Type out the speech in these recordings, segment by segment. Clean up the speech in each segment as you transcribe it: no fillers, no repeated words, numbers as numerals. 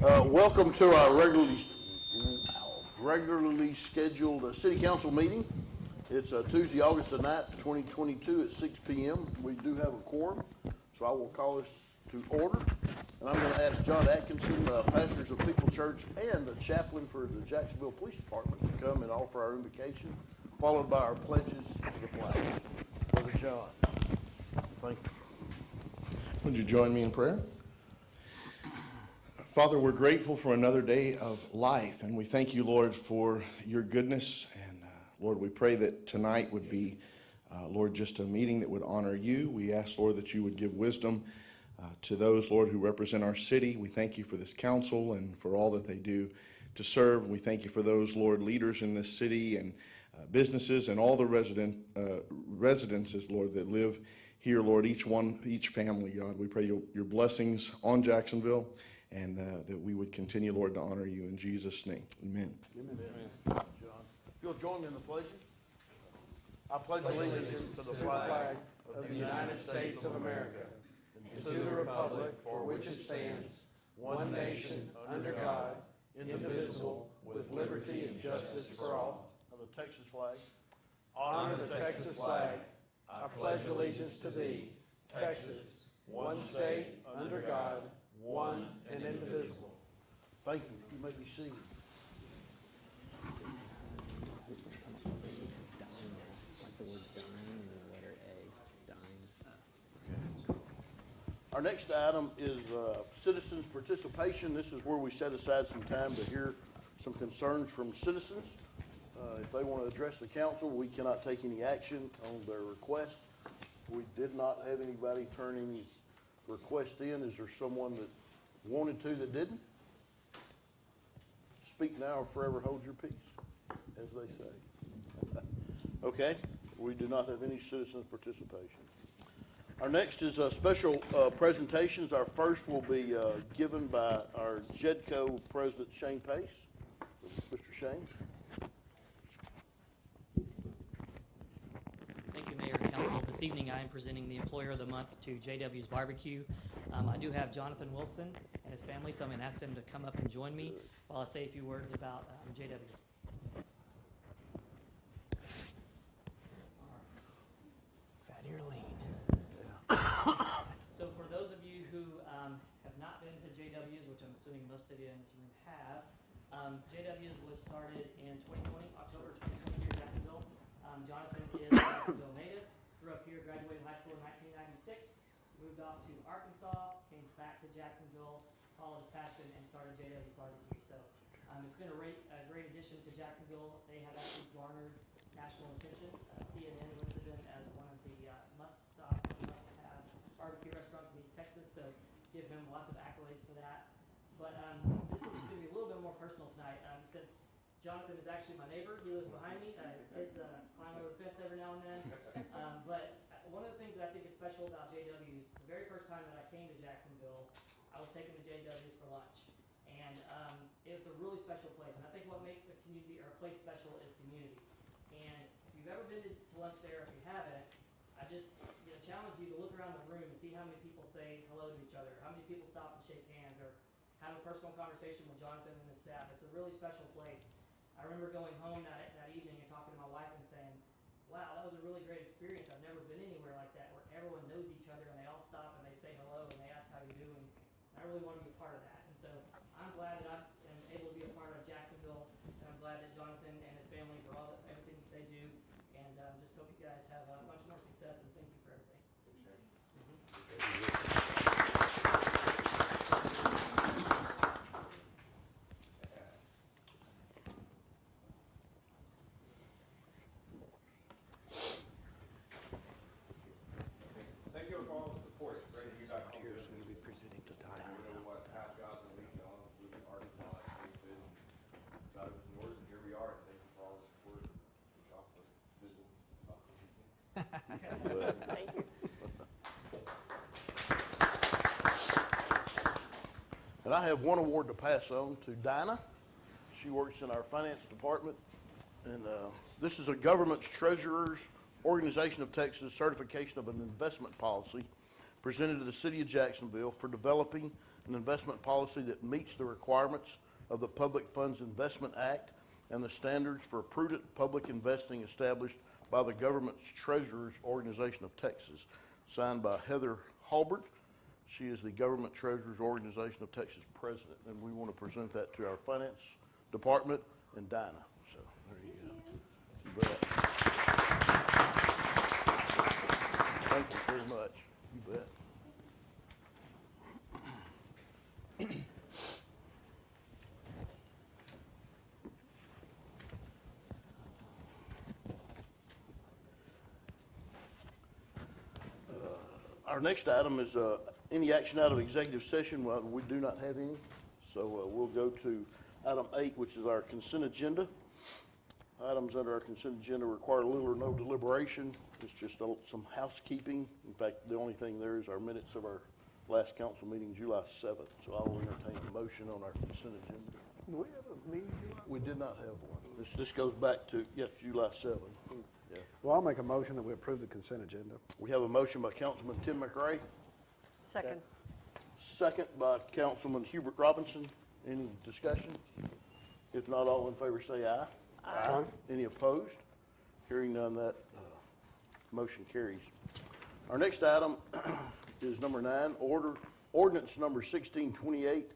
Welcome to our regularly scheduled city council meeting. It's Tuesday, August the 9th, 2022 at 6 p.m. We do have a quorum, so I will call this to order. And I'm going to ask John Atkinson, pastors of People Church and the chaplain for the Jacksonville Police Department, to come and offer our invocation, followed by our pledges to the flag. Brother John, thank you. Would you join me in prayer? Father, we're grateful for another day of life, and we thank you, Lord, for your goodness. And Lord, we pray that tonight would be, Lord, just a meeting that would honor you. We ask, Lord, that you would give wisdom to those, Lord, who represent our city. We thank you for this council and for all that they do to serve. We thank you for those, Lord, leaders in this city and businesses and all the residences, Lord, that live here, Lord, each family, God. We pray your blessings on Jacksonville, and that we would continue, Lord, to honor you in Jesus' name. Amen. Amen. John, if you'll join me in the pledges. I pledge allegiance to the flag of the United States of America and to the republic for which it stands, one nation, under God, indivisible, with liberty and justice for all. And the Texas flag. Honor the Texas flag. I pledge allegiance to thee, Texas, one state, under God, one and indivisible. Thank you. You may be seated. Our next item is citizens' participation. This is where we set aside some time to hear some concerns from citizens. If they want to address the council, we cannot take any action on their request. We did not have anybody turn any request in. Is there someone that wanted to that didn't? Speak now or forever hold your peace, as they say. Okay, we do not have any citizens' participation. Our next is special presentations. Our first will be given by our JEDCO President, Shane Pace. Mr. Shane. Thank you, Mayor and Council. This evening I am presenting the Employer of the Month to JW's Barbecue. I do have Jonathan Wilson and his family, so I'm going to ask them to come up and join me while I say a few words about JW's. Fatty or lean? So for those of you who have not been to JW's, which I'm assuming most of you in this room have, JW's was started in 2020, October 2020 here in Jacksonville. Jonathan is a Jacksonville native, grew up here, graduated high school in 1996, moved off to Arkansas, came back to Jacksonville, followed his passion, and started JW's Barbecue. So it's been a great addition to Jacksonville. They have actually garnered national attention. CNN listed them as one of the must-stop, must-have barbecue restaurants in East Texas, so give him lots of accolades for that. But this is going to be a little bit more personal tonight, since Jonathan is actually my neighbor. He lives behind me. His kids climb over the fence every now and then. But one of the things that I think is special about JW's, the very first time that I came to Jacksonville, I was taken to JW's for lunch. And it's a really special place. And I think what makes a community or a place special is community. And if you've ever been to lunch there, if you haven't, I just challenge you to look around the room and see how many people say hello to each other, how many people stop and shake hands, or have a personal conversation with Jonathan and his staff. It's a really special place. I remember going home that evening and talking to my wife and saying, wow, that was a really great experience. I've never been anywhere like that where everyone knows each other and they all stop and they say hello and they ask how you do, and I really want to be a part of that. And so I'm glad that I am able to be a part of Jacksonville, and I'm glad that Jonathan and his family for everything that they do, and just hope you guys have much more success, and thank you for everything. Thank you for all the support. It's great to be back home. Here's going to be presenting to Diana. You know what, half jobs a week on, moving to Arkansas, like Jake said, thought it was yours, and here we are. Thank you for all the support. Shop for visiting. Thank you. And I have one award to pass on to Dinah. She works in our finance department. And this is a Government's Treasurer's Organization of Texas Certification of an Investment Policy presented to the City of Jacksonville for developing an investment policy that meets the requirements of the Public Funds Investment Act and the standards for prudent public investing established by the Government's Treasurers Organization of Texas, signed by Heather Halbert. She is the Government Treasurers Organization of Texas president, and we want to present that to our Finance Department and Dinah. So there you go. You bet. Thank you very much. You bet. Our next item is any action out of executive session. Well, we do not have any, so we'll go to item 8, which is our consent agenda. Items under our consent agenda require little or no deliberation. It's just some housekeeping. In fact, the only thing there is our minutes of our last council meeting, July 7th. So I will entertain a motion on our consent agenda. Do we have a meeting July? We did not have one. This goes back to, yes, July 7th. Yeah. Well, I'll make a motion that we approve the consent agenda. We have a motion by Councilman Tim McRae, Second. second by Councilman Hubert Robinson. Any discussion? If not, all in favor say aye. Aye. Any opposed? Hearing none, that motion carries. Our next item is number 9, Ordinance Number 1628,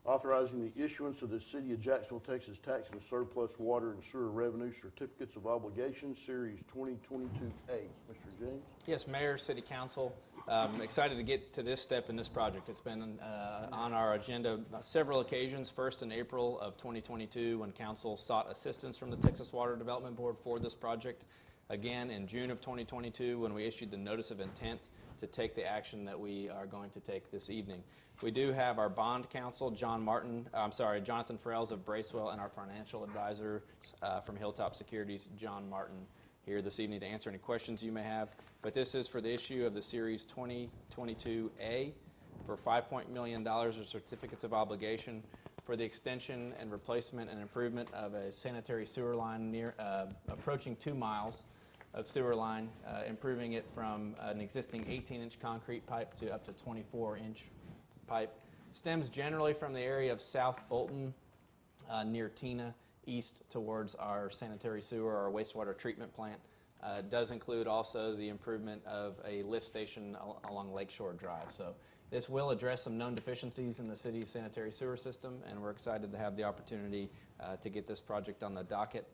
authorizing the issuance of the City of Jacksonville, Texas Tax and Surplus Water and Sewer Revenue Certificates of Obligation, Series 2022A. Mr. James? Yes, Mayor, City Council, excited to get to this step in this project. It's been on our agenda several occasions, first in April of 2022 when Council sought assistance from the Texas Water Development Board for this project. Again, in June of 2022 when we issued the Notice of Intent to take the action that we are going to take this evening. We do have our bond counsel, Jonathan Farrells of Bracewell, and our financial advisor from Hilltop Securities, John Martin, here this evening to answer any questions you may have. But this is for the issue of the Series 2022A for $5 million of certificates of obligation for the extension and replacement and improvement of a sanitary sewer line near approaching 2 miles of sewer line, improving it from an existing 18-inch concrete pipe to up to 24-inch pipe. Stems generally from the area of South Bolton near Tina, east towards our sanitary sewer, our wastewater treatment plant. It does include also the improvement of a lift station along Lakeshore Drive. So this will address some known deficiencies in the city's sanitary sewer system, and we're excited to have the opportunity to get this project on the docket.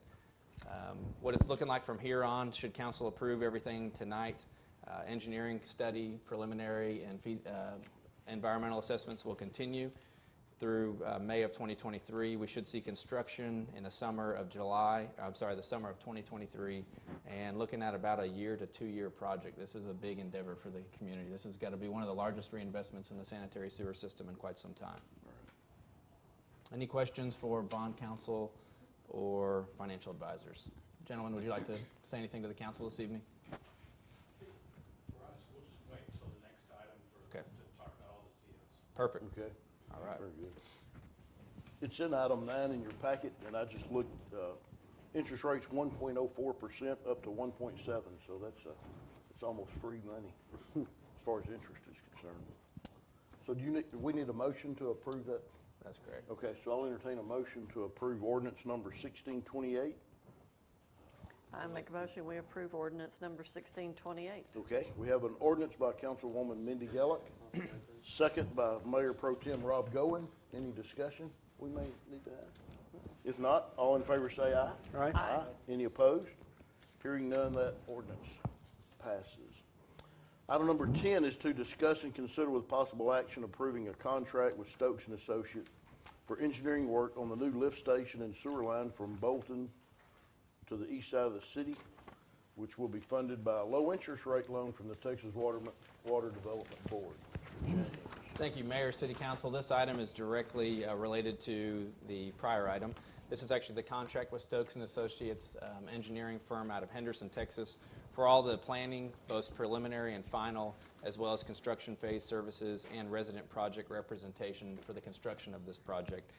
What it's looking like from here on, should council approve everything tonight, engineering study, preliminary, and environmental assessments will continue through May of 2023. We should see construction in the summer of the summer of 2023, and looking at about a 1 to 2 year project. This is a big endeavor for the community. This has got to be one of the largest reinvestments in the sanitary sewer system in quite some time. Any questions for bond counsel or financial advisors? Gentlemen, would you like to say anything to the council this evening? For us, we'll just wait until the next item to talk about all the COs. Perfect. Okay. All right. Very good. It's in item 9 in your packet, and I just looked, interest rates 1.04% up to 1.7, so it's almost free money as far as interest is concerned. So do we need a motion to approve that? That's correct. Okay, so I'll entertain a motion to approve ordinance number 1628. I make a motion, we approve ordinance number 1628. Okay, we have an ordinance by Councilwoman Mindy Gellick, second by Mayor Pro Tem Rob Goen. Any discussion we may need to have? If not, all in favor say aye. Aye. Aye. Any opposed? Hearing none, that ordinance passes. Item number 10 is to discuss and consider with possible action approving a contract with Stokes & Associates for engineering work on the new lift station and sewer line from Bolton to the east side of the city, which will be funded by a low interest rate loan from the Texas Water Development Board. Thank you, Mayor, City Council. This item is directly related to the prior item. This is actually the contract with Stokes & Associates, engineering firm out of Henderson, Texas, for all the planning, both preliminary and final, as well as construction phase services and resident project representation for the construction of this project.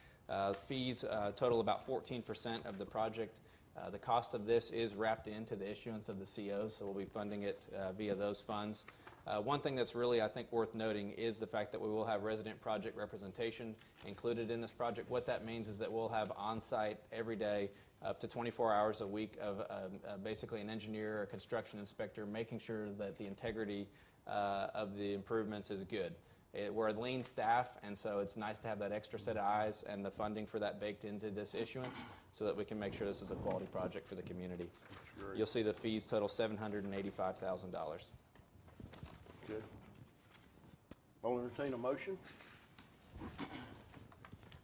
Fees total about 14% of the project. The cost of this is wrapped into the issuance of the COs, so we'll be funding it via those funds. One thing that's really, I think, worth noting is the fact that we will have resident project representation included in this project. What that means is that we'll have on-site every day, up to 24 hours a week of basically an engineer or construction inspector making sure that the integrity of the improvements is good. We're a lean staff, and so it's nice to have that extra set of eyes and the funding for that baked into this issuance so that we can make sure this is a quality project for the community. You'll see the fees total $785,000. Good. I'll entertain a motion.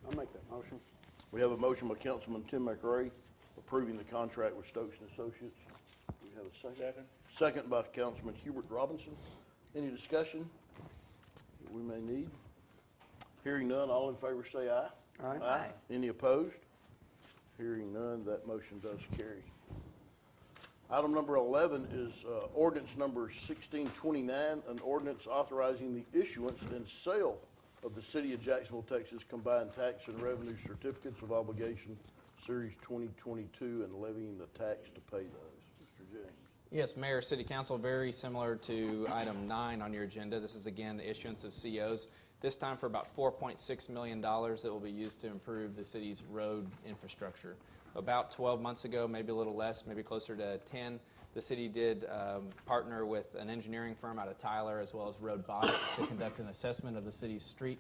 I'll make that motion. We have a motion by Councilman Tim McRae approving the contract with Stokes and Associates. Do we have a second? Second by Councilman Hubert Robinson. Any discussion that we may need? Hearing none, all in favor say aye. Aye. Aye. Any opposed? Hearing none, that motion does carry. Item number 11 is ordinance number 1629, an ordinance authorizing the issuance and sale of the City of Jacksonville, Texas Combined Tax and Revenue Certificates of Obligation, Series 2022, and levying the tax to pay those. Mr. James. Yes, Mayor, City Council, very similar to item 9 on your agenda. This is again the issuance of COs, this time for about $4.6 million that will be used to improve the city's road infrastructure. About 12 months ago, maybe a little less, maybe closer to 10, the city did partner with an engineering firm out of Tyler as well as Roadbotics to conduct an assessment of the city's street.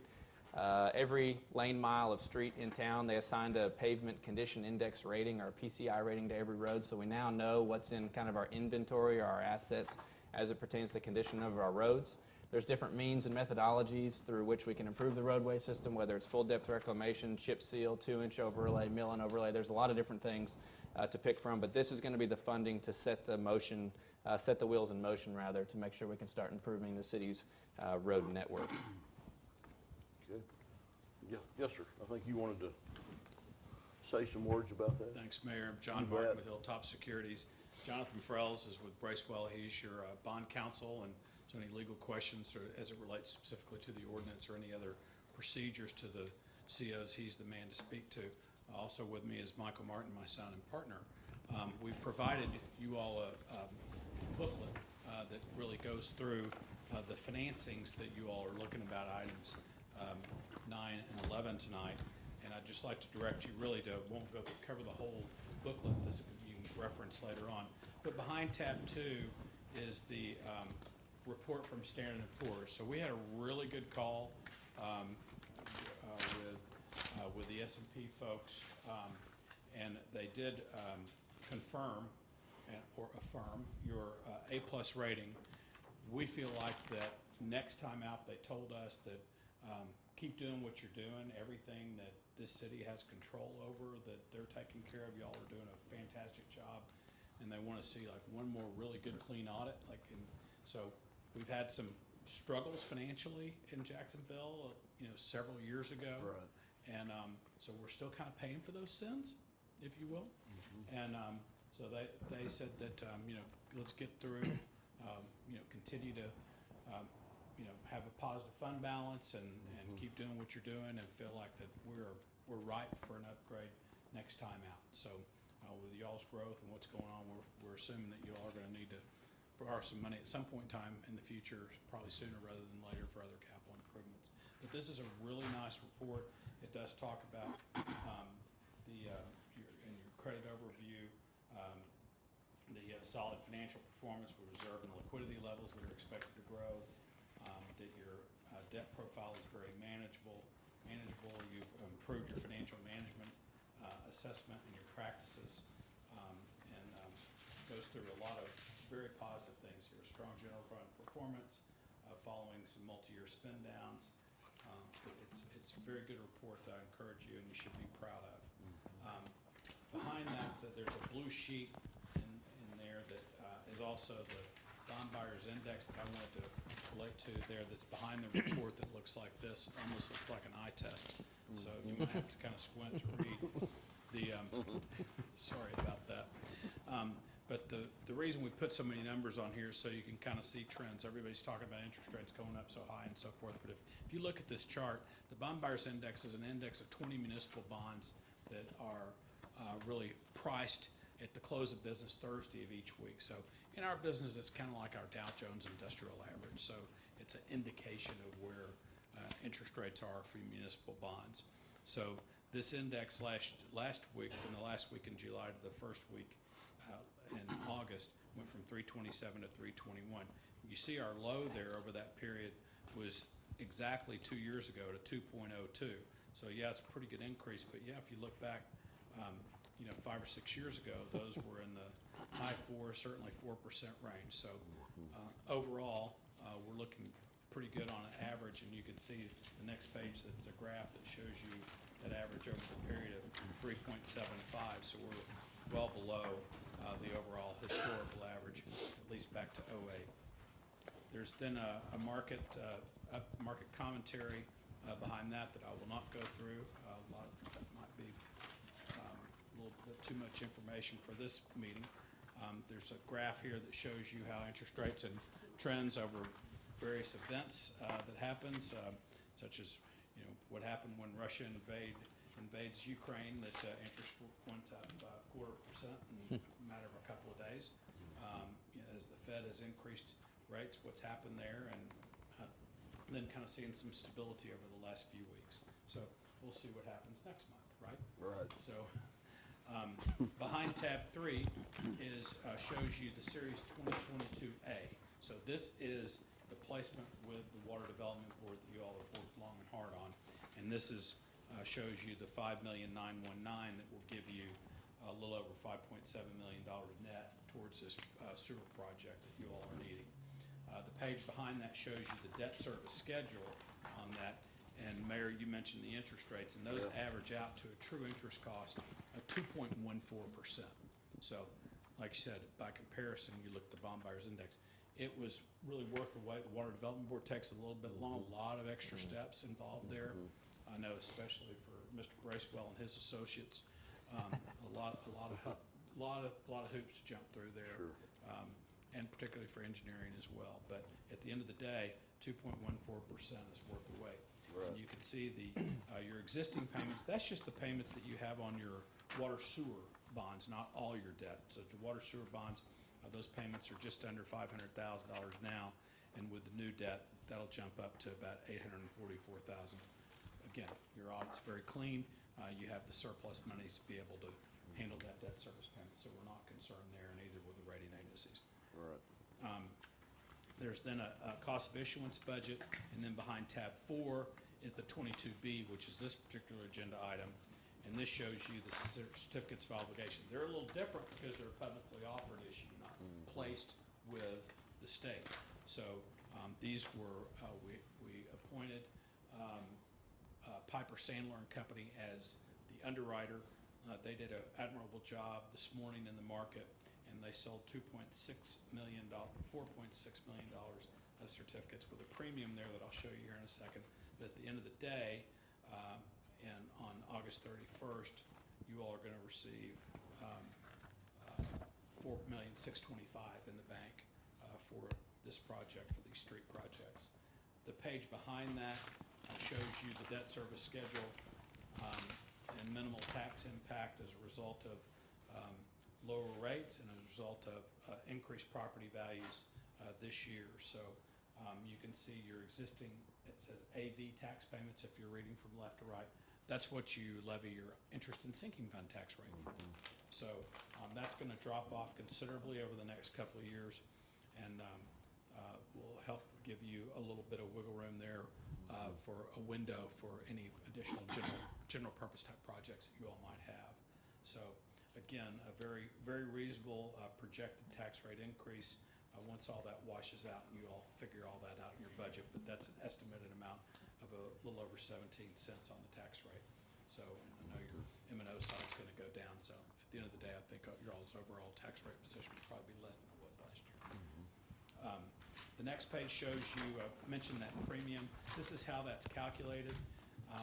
Every lane mile of street in town, they assigned a pavement condition index rating or PCI rating to every road, so we now know what's in kind of our inventory or our assets as it pertains to the condition of our roads. There's different means and methodologies through which we can improve the roadway system, whether it's full depth reclamation, chip seal, 2-inch overlay, mill-and overlay. There's a lot of different things to pick from, but this is going to be the funding to set the wheels in motion rather, to make sure we can start improving the city's road network. Okay. Yeah, yes, sir. I think you wanted to say some words about that. Thanks, Mayor. I'm John You Martin bet. with Hilltop Securities. Jonathan Frells is with Bracewell. He's your bond counsel, and so any legal questions or as it relates specifically to the ordinance or any other procedures to the COs, he's the man to speak to. Also with me is Michael Martin, my son and partner. We've provided you all a booklet that really goes through the financings that you all are looking about, items 9 and 11 tonight. And I'd just like to direct you really to, won't go cover the whole booklet, this you can reference later on. But behind tab 2 is the report from Standard & Poor's. So we had a really good call with the S&P folks, and they did confirm or affirm your A+ rating. We feel like that next time out they told us that keep doing what you're doing, everything that this city has control over, that they're taking care of. Y'all are doing a fantastic job, and they want to see like one more really good clean audit. So we've had some struggles financially in Jacksonville, several years ago. Right. And so we're still kind of paying for those sins, if you will. Mm-hmm. And so they said that, let's get through, continue to, have a positive fund balance and keep doing what you're doing, and feel like that we're ripe for an upgrade next time out. So with y'all's growth and what's going on, we're assuming that you all are going to need to borrow some money at some point in time in the future, probably sooner rather than later, for other capital improvements. But this is a really nice report. It does talk about in your credit overview, the solid financial performance with reserve and liquidity levels that are expected to grow, that your debt profile is very manageable. You've improved your financial management assessment and your practices, and goes through a lot of very positive things here. Strong general fund performance, following some multi-year spend downs. It's a very good report that I encourage you and you should be proud of. Behind that, there's a blue sheet in there that is also the bond buyer's index that I wanted to relate to there, that's behind the report, that looks like this. It almost looks like an eye test. So you might have to kind of squint to read the, sorry about that. But the reason we put so many numbers on here is so you can kind of see trends. Everybody's talking about interest rates going up so high and so forth. But if you look at this chart, the bond buyer's index is an index of 20 municipal bonds that are really priced at the close of business Thursday of each week. So in our business, it's kind of like our Dow Jones Industrial Average. So it's an indication of where interest rates are for municipal bonds. So this index last week, from the last week in July to the first week in August, went from 327 to 321. You see our low there over that period was exactly 2 years ago to 2.02. So yeah, it's a pretty good increase. But yeah, if you look back, 5 or 6 years ago, those were in the high 4s, certainly 4% range. So overall, we're looking pretty good on an average, and you can see the next page that's a graph that shows you that average over the period of 3.75. So we're well below the overall historical average, at least back to '08. There's then a market commentary behind that I will not go through. That might be a little bit too much information for this meeting. There's a graph here that shows you how interest rates and trends over various events that happens, such as what happened when Russia invades Ukraine, that interest went up 0.25% in a matter of a couple of days. As the Fed has increased rates, what's happened there, and then kind of seeing some stability over the last few weeks. So we'll see what happens next month, right? Right. So behind tab 3 shows you the Series 2022A. So this is the placement with the Water Development Board that you all have worked long and hard on. And this shows you the $5,919,000 that will give you a little over $5.7 million net towards this sewer project that you all are needing. The page behind that shows you the debt service schedule on that. And Mayor, you mentioned the interest rates, and those average out to a true interest cost of 2.14%. So, like you said, by comparison, you look at the bond buyers index, it was really worth the wait. The Water Development Board takes a little bit long, a lot of extra steps involved there. I know, especially for Mr. Bracewell and his associates, a lot of hoops to jump through there. Sure. And particularly for engineering as well. But at the end of the day, 2.14% is worth the wait. Right. And you can see your existing payments. That's just the payments that you have on your water sewer bonds, not all your debt. So the water sewer bonds, those payments are just under $500,000 now, and with the new debt, that'll jump up to about $844,000. Again, your audit's very clean. You have the surplus monies to be able to handle that debt service payment, so we're not concerned there, and either with the rating agencies. Right. There's then a cost of issuance budget, and then behind tab 4 is the 22B, which is this particular agenda item, and this shows you the certificates of obligation. They're a little different because they're a publicly offered issue, not placed with the state. So these were, we appointed Piper Sandler and Company as the underwriter. They did an admirable job this morning in the market, and they sold $4.6 million of certificates with a premium there that I'll show you here in a second. But at the end of the day, and on August 31st, you all are going to receive $4,625,000 in the bank for this project, for these street projects. The page behind that shows you the debt service schedule and minimal tax impact as a result of lower rates and as a result of increased property values this year. So you can see your existing, it says AV tax payments if you're reading from left to right. That's what you levy your interest and sinking fund tax rate from. So that's going to drop off considerably over the next couple of years, and will help give you a little bit of wiggle room there for a window for any additional general purpose type projects that you all might have. So again, a very, very reasonable projected tax rate increase once all that washes out and you all figure all that out in your budget, but that's an estimated amount of a little over 17 cents on the tax rate. So I know your M&O side's going to go down, so at the end of the day, I think your all's overall tax rate position will probably be less than it was last year. The next page shows you, mentioned that premium. This is how that's calculated.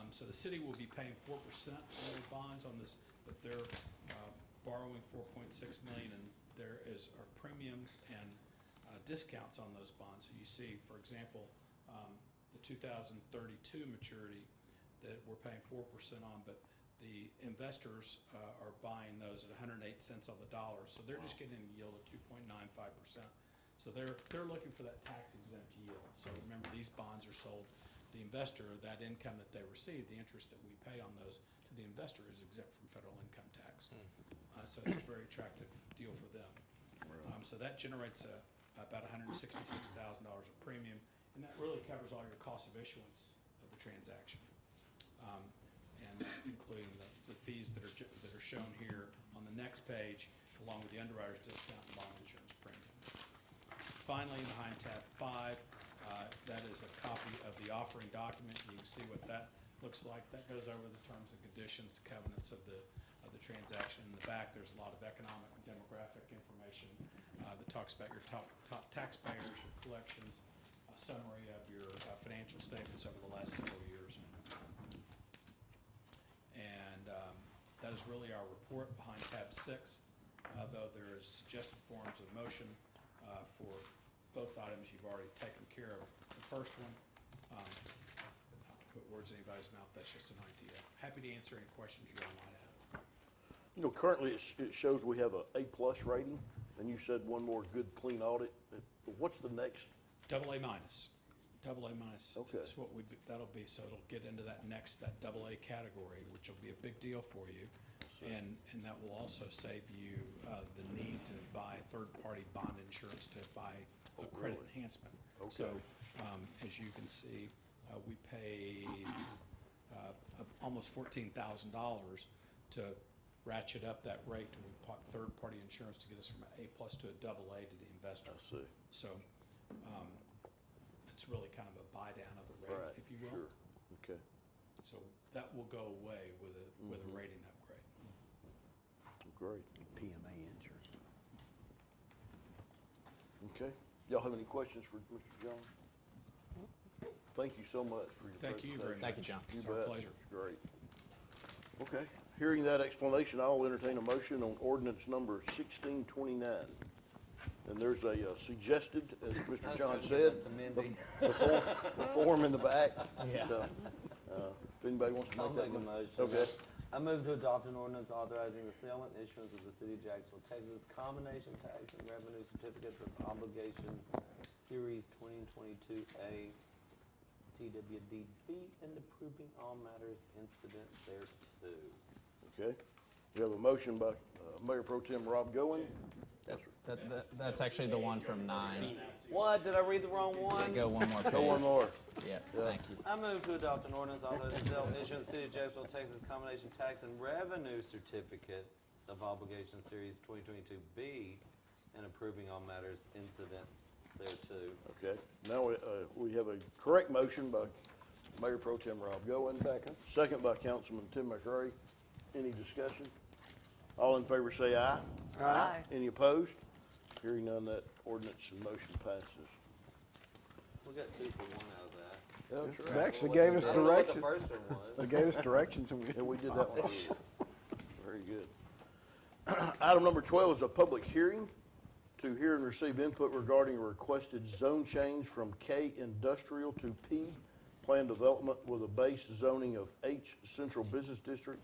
So the city will be paying 4% on their bonds on this, but they're borrowing $4.6 million, and there are premiums and discounts on those bonds. So you see, for example, the 2032 maturity that we're paying 4% on, but The investors are buying those at 108 cents on the dollar, so they're just getting a yield of 2.95%. So they're looking for that tax exempt yield. So remember, these bonds are sold. The investor, that income that they receive, the interest that we pay on those to the investor is exempt from federal income tax. So it's a very attractive deal for them. So that generates about $166,000 of premium, and that really covers all your cost of issuance of the transaction, and including the fees that are shown here on the next page, along with the underwriter's discount and bond insurance premium. Finally, behind tab 5, that is a copy of the offering document. You can see what that looks like. That goes over the terms and conditions, covenants of the transaction. In the back, there's a lot of economic and demographic information that talks about your top taxpayers, your collections, a summary of your financial statements over the last several years. And that is really our report. Behind tab 6, though there is suggested forms of motion for both items you've already taken care of. The first one, not to put words in anybody's mouth, that's just an idea. Happy to answer any questions you all might have. You know, currently it shows we have a A+ rating, and you said one more good, clean audit. What's the next? AA minus. AA minus. Okay. That's what that'll be. So it'll get into that AA category, which will be a big deal for you. And that will also save you the need to buy third-party bond insurance to buy a credit enhancement. Okay. So as you can see, we paid almost $14,000 to ratchet up that rate, and we bought third-party insurance to get us from an A+ to a AA to the investor. I see. So it's really kind of a buy down of the rate, Right, if you will. sure. Okay. So that will go away with a rating upgrade. Great. PMA insurance. Okay. Y'all have any questions for Mr. John? Thank you so much for your Thank you very presentation. much. Thank you, John. You It's our bet. pleasure. Great. Okay. Hearing that explanation, I'll entertain a motion on ordinance number 1629. And there's a suggested, as Mr. John said, the form in the back. Yeah. If anybody wants to I'll make that make a motion. motion. Okay. I move to adopt an ordinance authorizing the sale and issuance of the City of Jacksonville, Texas combination tax and revenue certificates of obligation Series 2022A TWDB and approving all matters incident thereto. Okay. We have a motion by Mayor Pro Tem Rob Goen. That's actually the one from 9. What? Did I read the wrong one? Go one more page. Go one more. Yeah, thank you. I move to adopt an ordinance authorizing the sale and issuance of City of Jacksonville, Texas combination tax and revenue certificates of obligation Series 2022B and approving all matters incident thereto. Okay. Now we have a correct motion by Mayor Pro Tem Rob Goen. Second. Second by Councilman Tim McRae. Any discussion? All in favor say aye. Aye. Any opposed? Hearing none, that ordinance in motion passes. We got 2 for 1 out of that. That's They right. actually gave us I don't know what the direction. first one was. They gave us directions and we. Yeah, we did that one. Very good. Item number 12 is a public hearing to hear and receive input regarding a requested zone change from K Industrial to P Planned Development with a base zoning of H Central Business District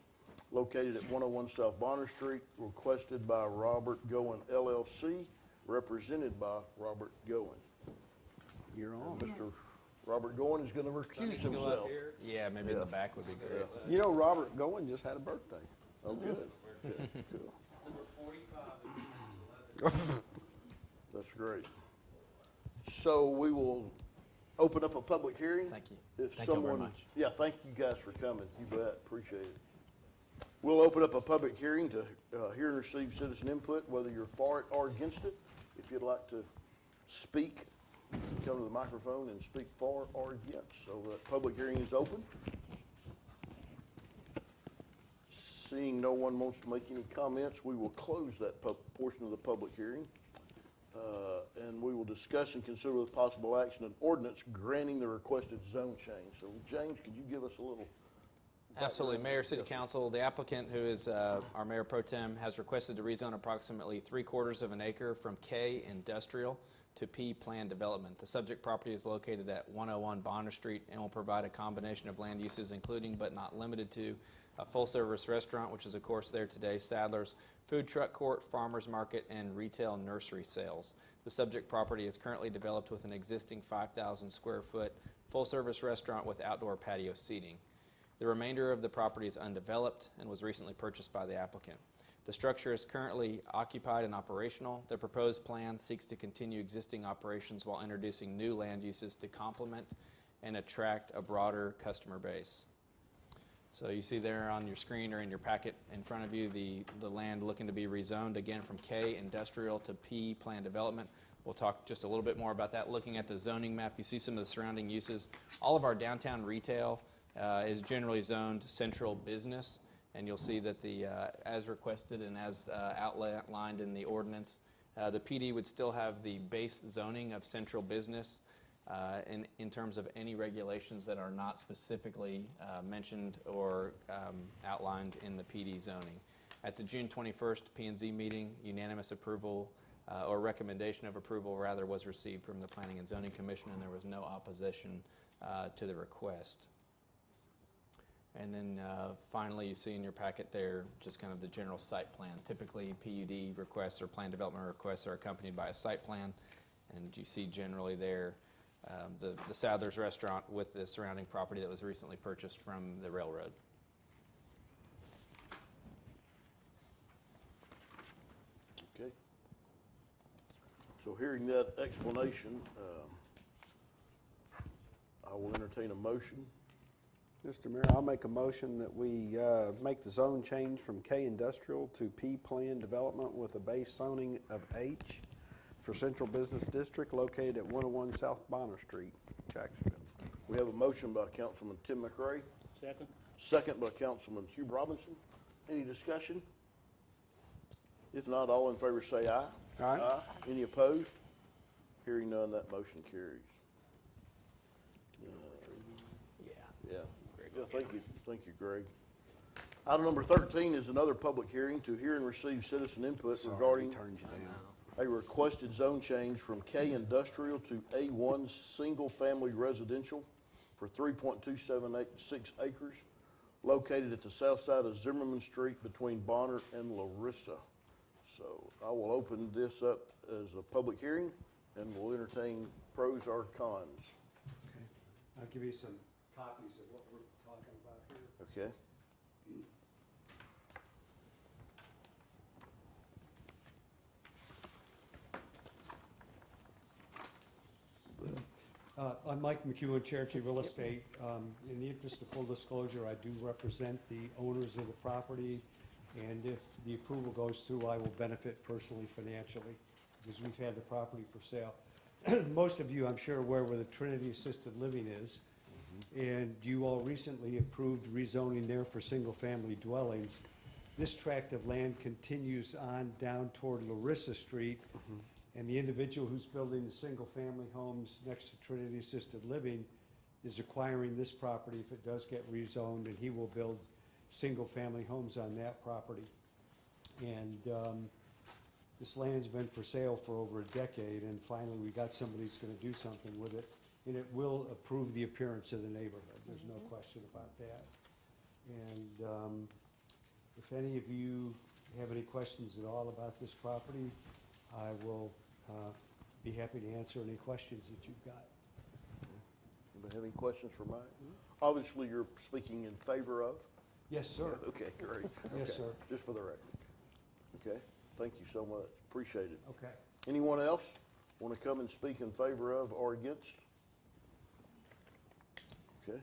located at 101 South Bonner Street, requested by Robert Goen LLC, represented by Robert Goen. You're on. Mr. Robert Goen is going to recuse himself. Yeah, maybe in the back would be great. You know, Robert Goen just had a birthday. Oh, good. Good. Cool. That's great. So we will open up a public hearing. Thank you. If Thank you very someone, much. yeah, thank you guys for coming. You bet. Appreciate it. We'll open up a public hearing to hear and receive citizen input, whether you're for it or against it. If you'd like to speak, come to the microphone and speak for or against. So the public hearing is open. Seeing no one wants to make any comments, we will close that portion of the public hearing. And we will discuss and consider with possible action an ordinance granting the requested zone change. So James, could you give us a little Absolutely. Mayor, City Council, the applicant, who is our Mayor Pro Tem, has requested to rezone approximately 3/4 of an acre from K Industrial to P Planned Development. The subject property is located at 101 Bonner Street and will provide a combination of land uses, including but not limited to a full-service restaurant, which is of course there today, Sadler's, food truck court, farmer's market, and retail nursery sales. The subject property is currently developed with an existing 5,000 square foot full-service restaurant with outdoor patio seating. The remainder of the property is undeveloped and was recently purchased by the applicant. The structure is currently occupied and operational. The proposed plan seeks to continue existing operations while introducing new land uses to complement and attract a broader customer base. So you see there on your screen or in your packet in front of you the land looking to be rezoned again from K Industrial to P Planned Development. We'll talk just a little bit more about that. Looking at the zoning map, you see some of the surrounding uses. All of our downtown retail is generally zoned central business, and you'll see that as requested and as outlined in the ordinance, the PD would still have the base zoning of central business in terms of any regulations that are not specifically mentioned or outlined in the PD zoning. At the June 21st P&Z meeting, unanimous approval or recommendation of approval rather was received from the Planning and Zoning Commission, and there was no opposition to the request. And then finally, you see in your packet there just kind of the general site plan. Typically, PUD requests or plan development requests are accompanied by a site plan, and you see generally there the Sadler's restaurant with the surrounding property that was recently purchased from the railroad. Okay. So hearing that explanation, I will entertain a motion. Mr. Mayor, I'll make a motion that we make the zone change from K Industrial to P Planned Development with a base zoning of H for Central Business District located at 101 South Bonner Street, Jacksonville. We have a motion by Councilman Tim McRae. Second. Second by Councilman Hugh Robinson. Any discussion? If not, all in favor say aye. Aye. Any opposed? Hearing none, that motion carries. Yeah. Yeah, thank you, Greg. Item number 13 is another public hearing to hear and receive citizen input regarding a requested zone change from K Industrial to A1 Single Family Residential for 3.276 acres located at the south side of Zimmerman Street between Bonner and Larissa. So I will open this up as a public hearing and we'll entertain pros or cons. Okay. I'll give you some copies of what we're talking about here. Okay. I'm Mike McEwen, Cherokee Real Estate. In the interest of full disclosure, I do represent the owners of the property, and if the approval goes through, I will benefit personally financially, because we've had the property for sale. Most of you, I'm sure, are aware where the Trinity Assisted Living is, and you all recently approved rezoning there for single-family dwellings. This tract of land continues on down toward Larissa Street, and the individual who's building the single-family homes next to Trinity Assisted Living is acquiring this property if it does get rezoned, and he will build single-family homes on that property. And this land's been for sale for over a decade, and finally we got somebody who's going to do something with it, and it will improve the appearance of the neighborhood. There's no question about that. And if any of you have any questions at all about this property, I will be happy to answer any questions that you've got. Anybody have any questions for Mike? Obviously, you're speaking in favor of? Yes, sir. Yeah, okay, great. Yes, Okay, sir. Just for the record. Okay, thank you so much. Appreciate it. Okay. Anyone else want to come and speak in favor of or against? Okay.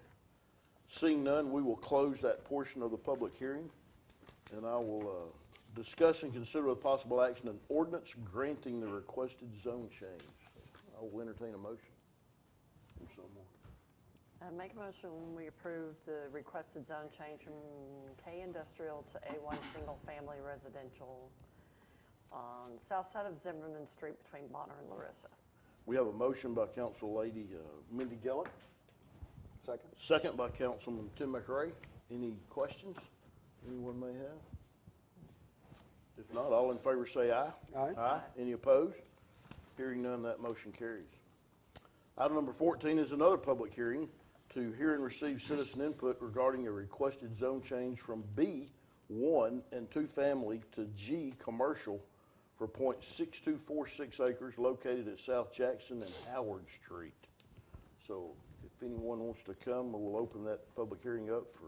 Seeing none, we will close that portion of the public hearing, and I will discuss and consider with possible action an ordinance granting the requested zone change. I will entertain a motion. Or so more. Make a motion when we approve the requested zone change from K Industrial to A1 Single Family Residential on the south side of Zimmerman Street between Bonner and Larissa. We have a motion by Council Lady Mindy Geller. Second. Second by Councilman Tim McRae. Any questions anyone may have? If not, all in favor say aye. Aye. Aye. Any opposed? Hearing none, that motion carries. Item number 14 is another public hearing to hear and receive citizen input regarding a requested zone change from B, 1 and 2 family, to G, commercial, for .6246 acres located at South Jackson and Howard Street. So if anyone wants to come, we'll open that public hearing up for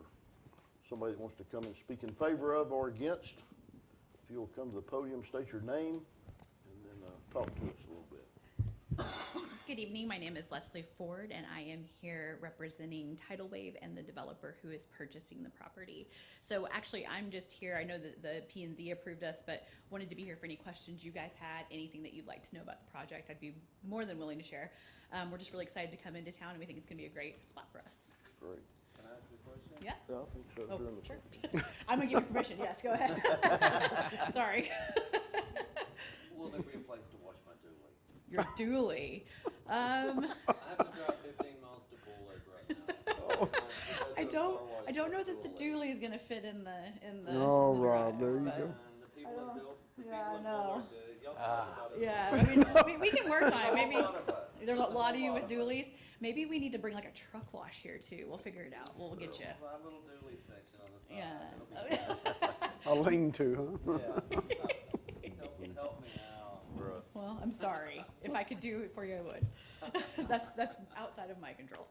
somebody that wants to come and speak in favor of or against. If you'll come to the podium, state your name, and then talk to us a little bit. Good evening, my name is Leslie Ford, and I am here representing Tidal Wave and the developer who is purchasing the property. So actually, I'm just here, I know that the P&Z approved us, but wanted to be here for any questions you guys had, anything that you'd like to know about the project, I'd be more than willing to share. We're just really excited to come into town, and we think it's gonna be a great spot for us. Great. Can I ask a question? Yeah? Yeah, I think so. Oh, During the- sure. I'm gonna give you permission, yes, go ahead. Sorry. Will there be a place to wash my dually? Your dually. I have to drive 15 miles to Bull Lake right now. I don't know that the dually is gonna fit in the Oh, in the Rob, drive, there you but- go. And the people that built, the people Yeah, I in know. Bullard, y'all talk about it. Yeah, I mean, we can work on it, maybe. There's a lot of us. There's a lot of you with us. dualies. Maybe we need to bring like a truck wash here too. We'll figure it out. We'll get you. There's a little dually section on the side. Yeah. A lean-to, huh? Yeah. Help me out, bro. Well, I'm sorry. If I could do it for you, I would. That's outside of my control.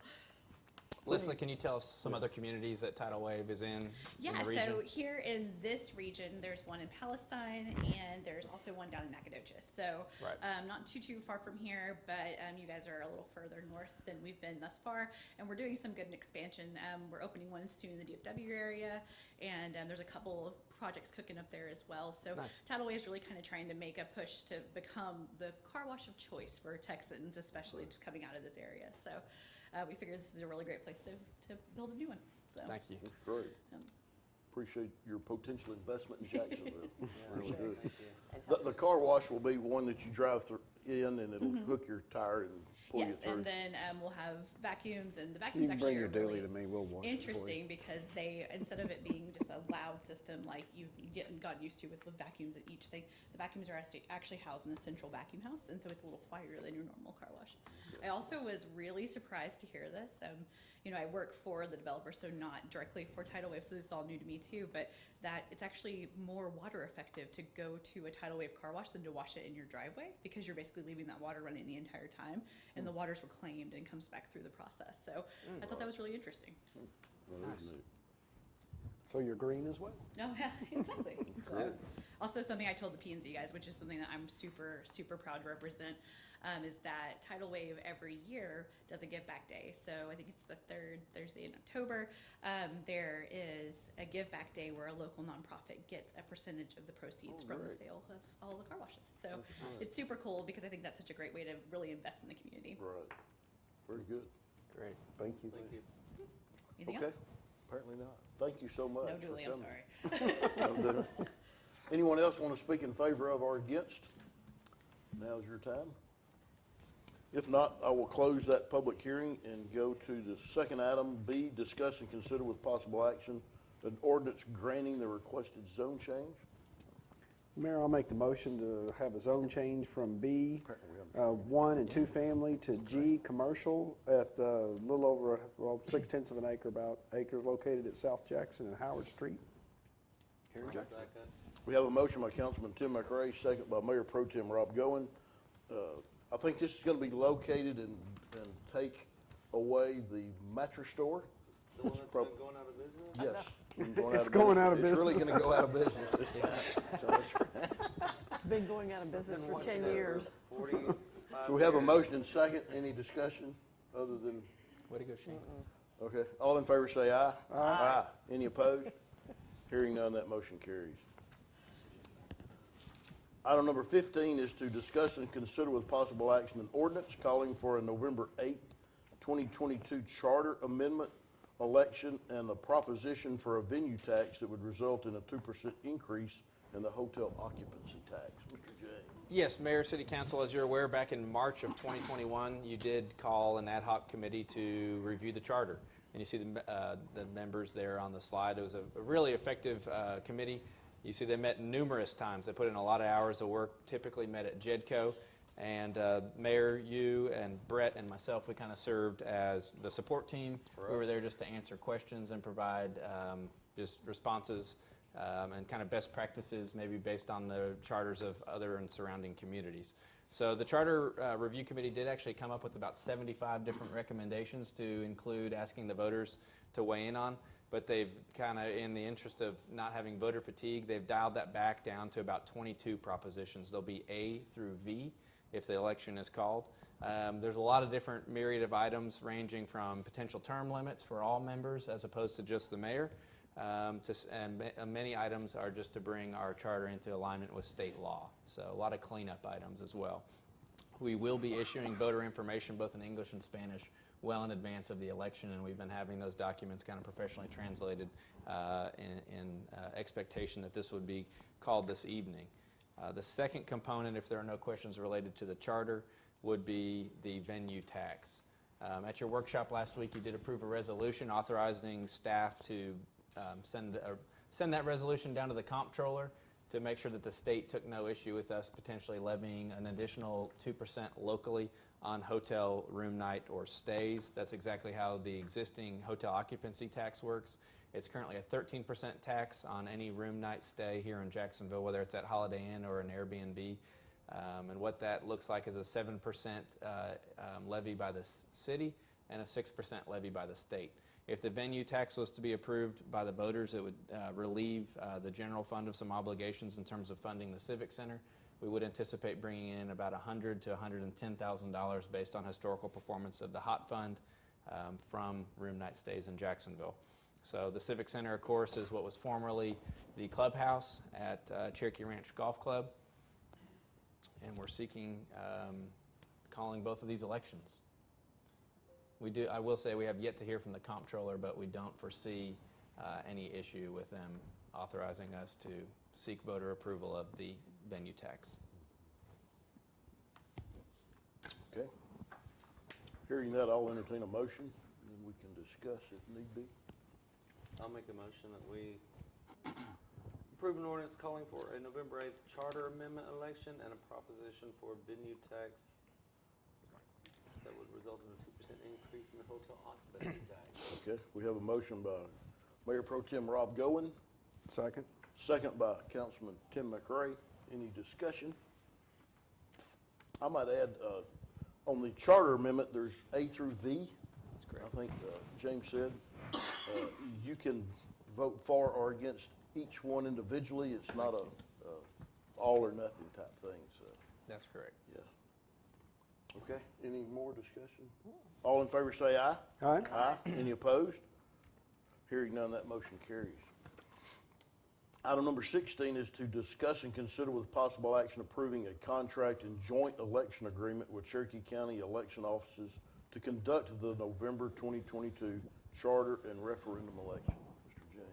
Leslie, can you tell us some other communities that Tidal Wave is in Yeah, the region? so here in this region, there's one in Palestine, and there's also one down in Nacogdoches. So Right. not too far from here, but you guys are a little further north than we've been thus far, and we're doing some good expansion. We're opening one soon in the DFW area, and there's a couple of projects cooking up there as well. So Nice. Tidal Wave is really kind of trying to make a push to become the car wash of choice for Texans, especially just coming out of this area. So we figured this is a really great place to build a new one. So. Thank you. That's great. Um, Appreciate your potential investment in Jacksonville. Really sure, do. thank you. The car wash will be one that you drive through in, and it'll hook your tire and pull you Yes, through. and then we'll have vacuums, and the You vacuums can actually bring your are dually really to me, we'll wash it for you. interesting because they, instead of it being just a loud system like you've gotten used to with the vacuums at each thing, the vacuums are actually housed in a central vacuum house, and so it's a little quieter than your normal car wash. I also was really surprised to hear this. You know, I work for the developer, so not directly for Tidal Wave, so this is all new to me too, but that it's actually more water effective to go to a Tidal Wave car wash than to wash it in your driveway, because you're basically leaving that water running the entire time, and the water's reclaimed and comes back through the process. So I thought that was really interesting. Well, that is neat. So you're green as well? No, yeah, exactly. So, also something I told the P&Z guys, which is something that I'm super proud to represent, is that Tidal Wave every year does a give back day. So I think it's the third Thursday in October. There is a give back day where a local nonprofit gets a percentage of the proceeds from the great. sale of all the car washes. So it's super cool because I think that's such a great way to really invest in the community. Right. Very good. Great. Thank you. Thank you. Anything Okay. else? Apparently not. Thank you so much. No, for Julie, I'm coming. sorry. No doubt. Anyone else want to speak in favor of or against? Now's your time. If not, I will close that public hearing and go to the second item, B, discuss and consider with possible action an ordinance granting the requested zone change. Mayor, I'll make the motion to have a zone change from B, 1 and 2 family, to G, commercial, at a little over, 6/10 of an acre, about acres, located at South Jackson and Howard Street. Second. We have a motion by Councilman Tim McRae, second by Mayor Pro Tem Rob Goen. I think this is going to be located and take away the mattress store. The one that's prob- been going out of business? Yes. It's going out of It's really business. going to go out of business this time. So that's great. It's been going out of business for 10 Been years. 45 So we have a years. motion and second. Any discussion other than, Way to go, Shane. okay, all in favor say aye. Aye. Any opposed? Hearing none, that motion carries. Item number 15 is to discuss and consider with possible action an ordinance calling for a November 8, 2022 charter amendment election and a proposition for a venue tax that would result in a 2% increase in the hotel occupancy tax. Mr. James. Yes, Mayor, City Council, as you're aware, back in March of 2021, you did call an ad hoc committee to review the charter and you see the members there on the slide. It was a really effective committee. You see they met numerous times. They put in a lot of hours of work, typically met at JEDCO. And Mayor, you and Brett and myself, we kind of served as the support team. Right. We were there just to answer questions and provide just responses and kind of best practices, maybe based on the charters of other and surrounding communities. So the Charter Review Committee did actually come up with about 75 different recommendations to include asking the voters to weigh in on. But they've kind of, in the interest of not having voter fatigue, they've dialed that back down to about 22 propositions. There'll be A through V if the election is called. There's a lot of different myriad of items ranging from potential term limits for all members as opposed to just the mayor. Many items are just to bring our charter into alignment with state law. So a lot of cleanup items as well. We will be issuing voter information both in English and Spanish well in advance of the election, and we've been having those documents kind of professionally translated in expectation that this would be called this evening. The second component, if there are no questions related to the charter, would be the venue tax. At your workshop last week, you did approve a resolution authorizing staff to send that resolution down to the comptroller to make sure that the state took no issue with us potentially levying an additional 2% locally on hotel room night or stays. That's exactly how the existing hotel occupancy tax works. It's currently a 13% tax on any room night stay here in Jacksonville, whether it's at Holiday Inn or an Airbnb. And what that looks like is a 7% levy by the city and a 6% levy by the state. If the venue tax was to be approved by the voters, it would relieve the general fund of some obligations in terms of funding the Civic Center. We would anticipate bringing in about $100,000 to $110,000 based on historical performance of the Hot Fund from room night stays in Jacksonville. So the Civic Center, of course, is what was formerly the clubhouse at Cherokee Ranch Golf Club. And we're seeking calling both of these elections. I will say we have yet to hear from the comptroller, but we don't foresee any issue with them authorizing us to seek voter approval of the venue tax. Okay. Hearing that, I'll entertain a motion, and then we can discuss if need be. I'll make a motion that we approve an ordinance calling for a November 8th charter amendment election and a proposition for venue tax that would result in a 2% increase in the hotel occupancy tax. Okay, we have a motion by Mayor Pro Tem Rob Goen, Second? second by Councilman Tim McRae. Any discussion? I might add, on the charter amendment, there's A through V. That's correct. I think James said you can vote for or against each one individually. It's not a all or nothing type thing. So That's correct. yeah. Okay. Any more discussion? All in favor say aye. Aye. Aye. Any opposed? Hearing none, that motion carries. Item number 16 is to discuss and consider with possible action approving a contract and joint election agreement with Cherokee County election offices to conduct the November 2022 charter and referendum election. Mr. James.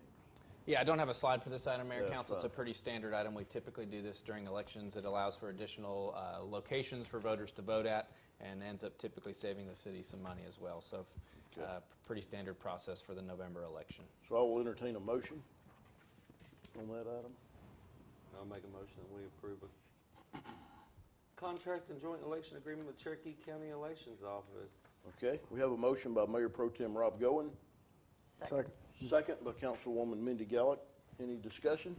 Yeah, I don't have a slide for this item, Mayor Yeah, Council. It's a fine. pretty standard item. We typically do this during elections. It allows for additional locations for voters to vote at and ends up typically saving the city some money as well. So pretty standard process for the November election. So I will entertain a motion on that item. I'll make a motion that we approve a contract and joint election agreement with Cherokee County Elections Office. Okay, we have a motion by Mayor Pro Tem Rob Goen, Second. second by Councilwoman Mindy Gallick. Any discussion?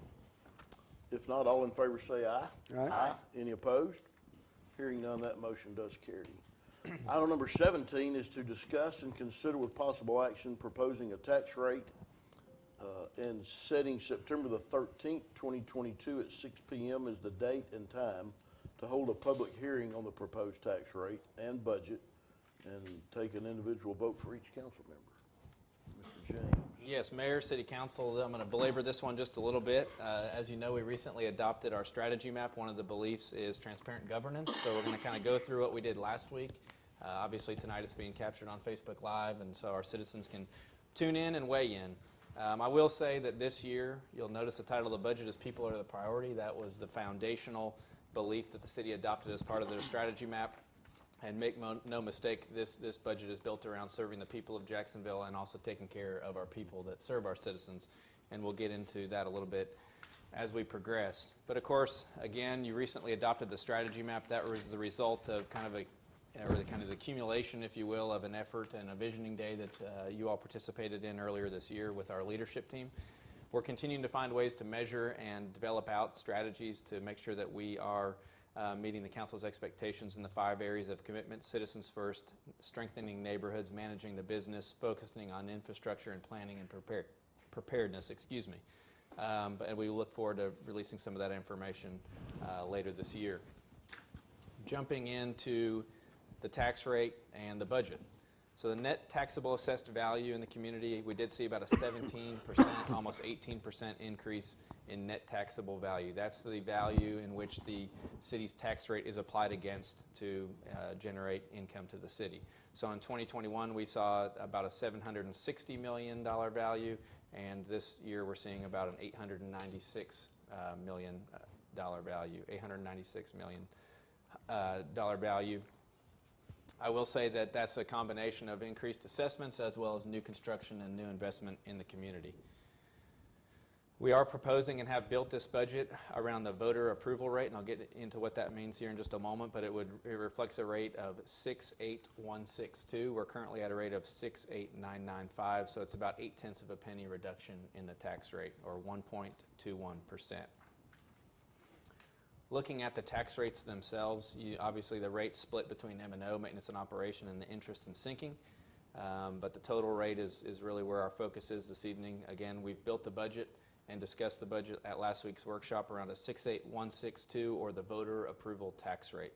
If not, all in favor say aye. Aye. Any opposed? Hearing none, that motion does carry. Item number 17 is to discuss and consider with possible action proposing a tax rate and setting September the 13th, 2022 at 6 p.m. as the date and time to hold a public hearing on the proposed tax rate and budget and take an individual vote for each council member. Mr. James. Yes, Mayor, City Council, I'm going to belabor this one just a little bit. As you know, we recently adopted our strategy map. One of the beliefs is transparent governance, so we're going to kind of go through what we did last week. Obviously, tonight it's being captured on Facebook Live, and so our citizens can tune in and weigh in. I will say that this year, you'll notice the title of the budget is People Are the Priority. That was the foundational belief that the city adopted as part of their strategy map. And make no mistake, this budget is built around serving the people of Jacksonville and also taking care of our people that serve our citizens. And we'll get into that a little bit as we progress. But of course, again, you recently adopted the strategy map. That was the result of kind of the accumulation, if you will, of an effort and a visioning day that you all participated in earlier this year with our leadership team. We're continuing to find ways to measure and develop out strategies to make sure that we are meeting the council's expectations in the 5 areas of commitment: citizens first, strengthening neighborhoods, managing the business, focusing on infrastructure and planning and preparedness. And we look forward to releasing some of that information later this year. Jumping into the tax rate and the budget. So the net taxable assessed value in the community, we did see about a 17%, almost 18% increase in net taxable value. That's the value in which the city's tax rate is applied against to generate income to the city. So in 2021, we saw about a $760 million value, and this year we're seeing about an $896 million value, $896 million dollar value. I will say that that's a combination of increased assessments as well as new construction and new investment in the community. We are proposing and have built this budget around the voter approval rate, and I'll get into what that means here in just a moment, but it reflects a rate of 68162. We're currently at a rate of 68995, so it's about 0.8 of a penny reduction in the tax rate, or 1.21%. Looking at the tax rates themselves, obviously the rates split between M&O, maintenance and operation, and the interest and sinking. But the total rate is really where our focus is this evening. Again, we've built the budget and discussed the budget at last week's workshop around a 68162, or the voter approval tax rate.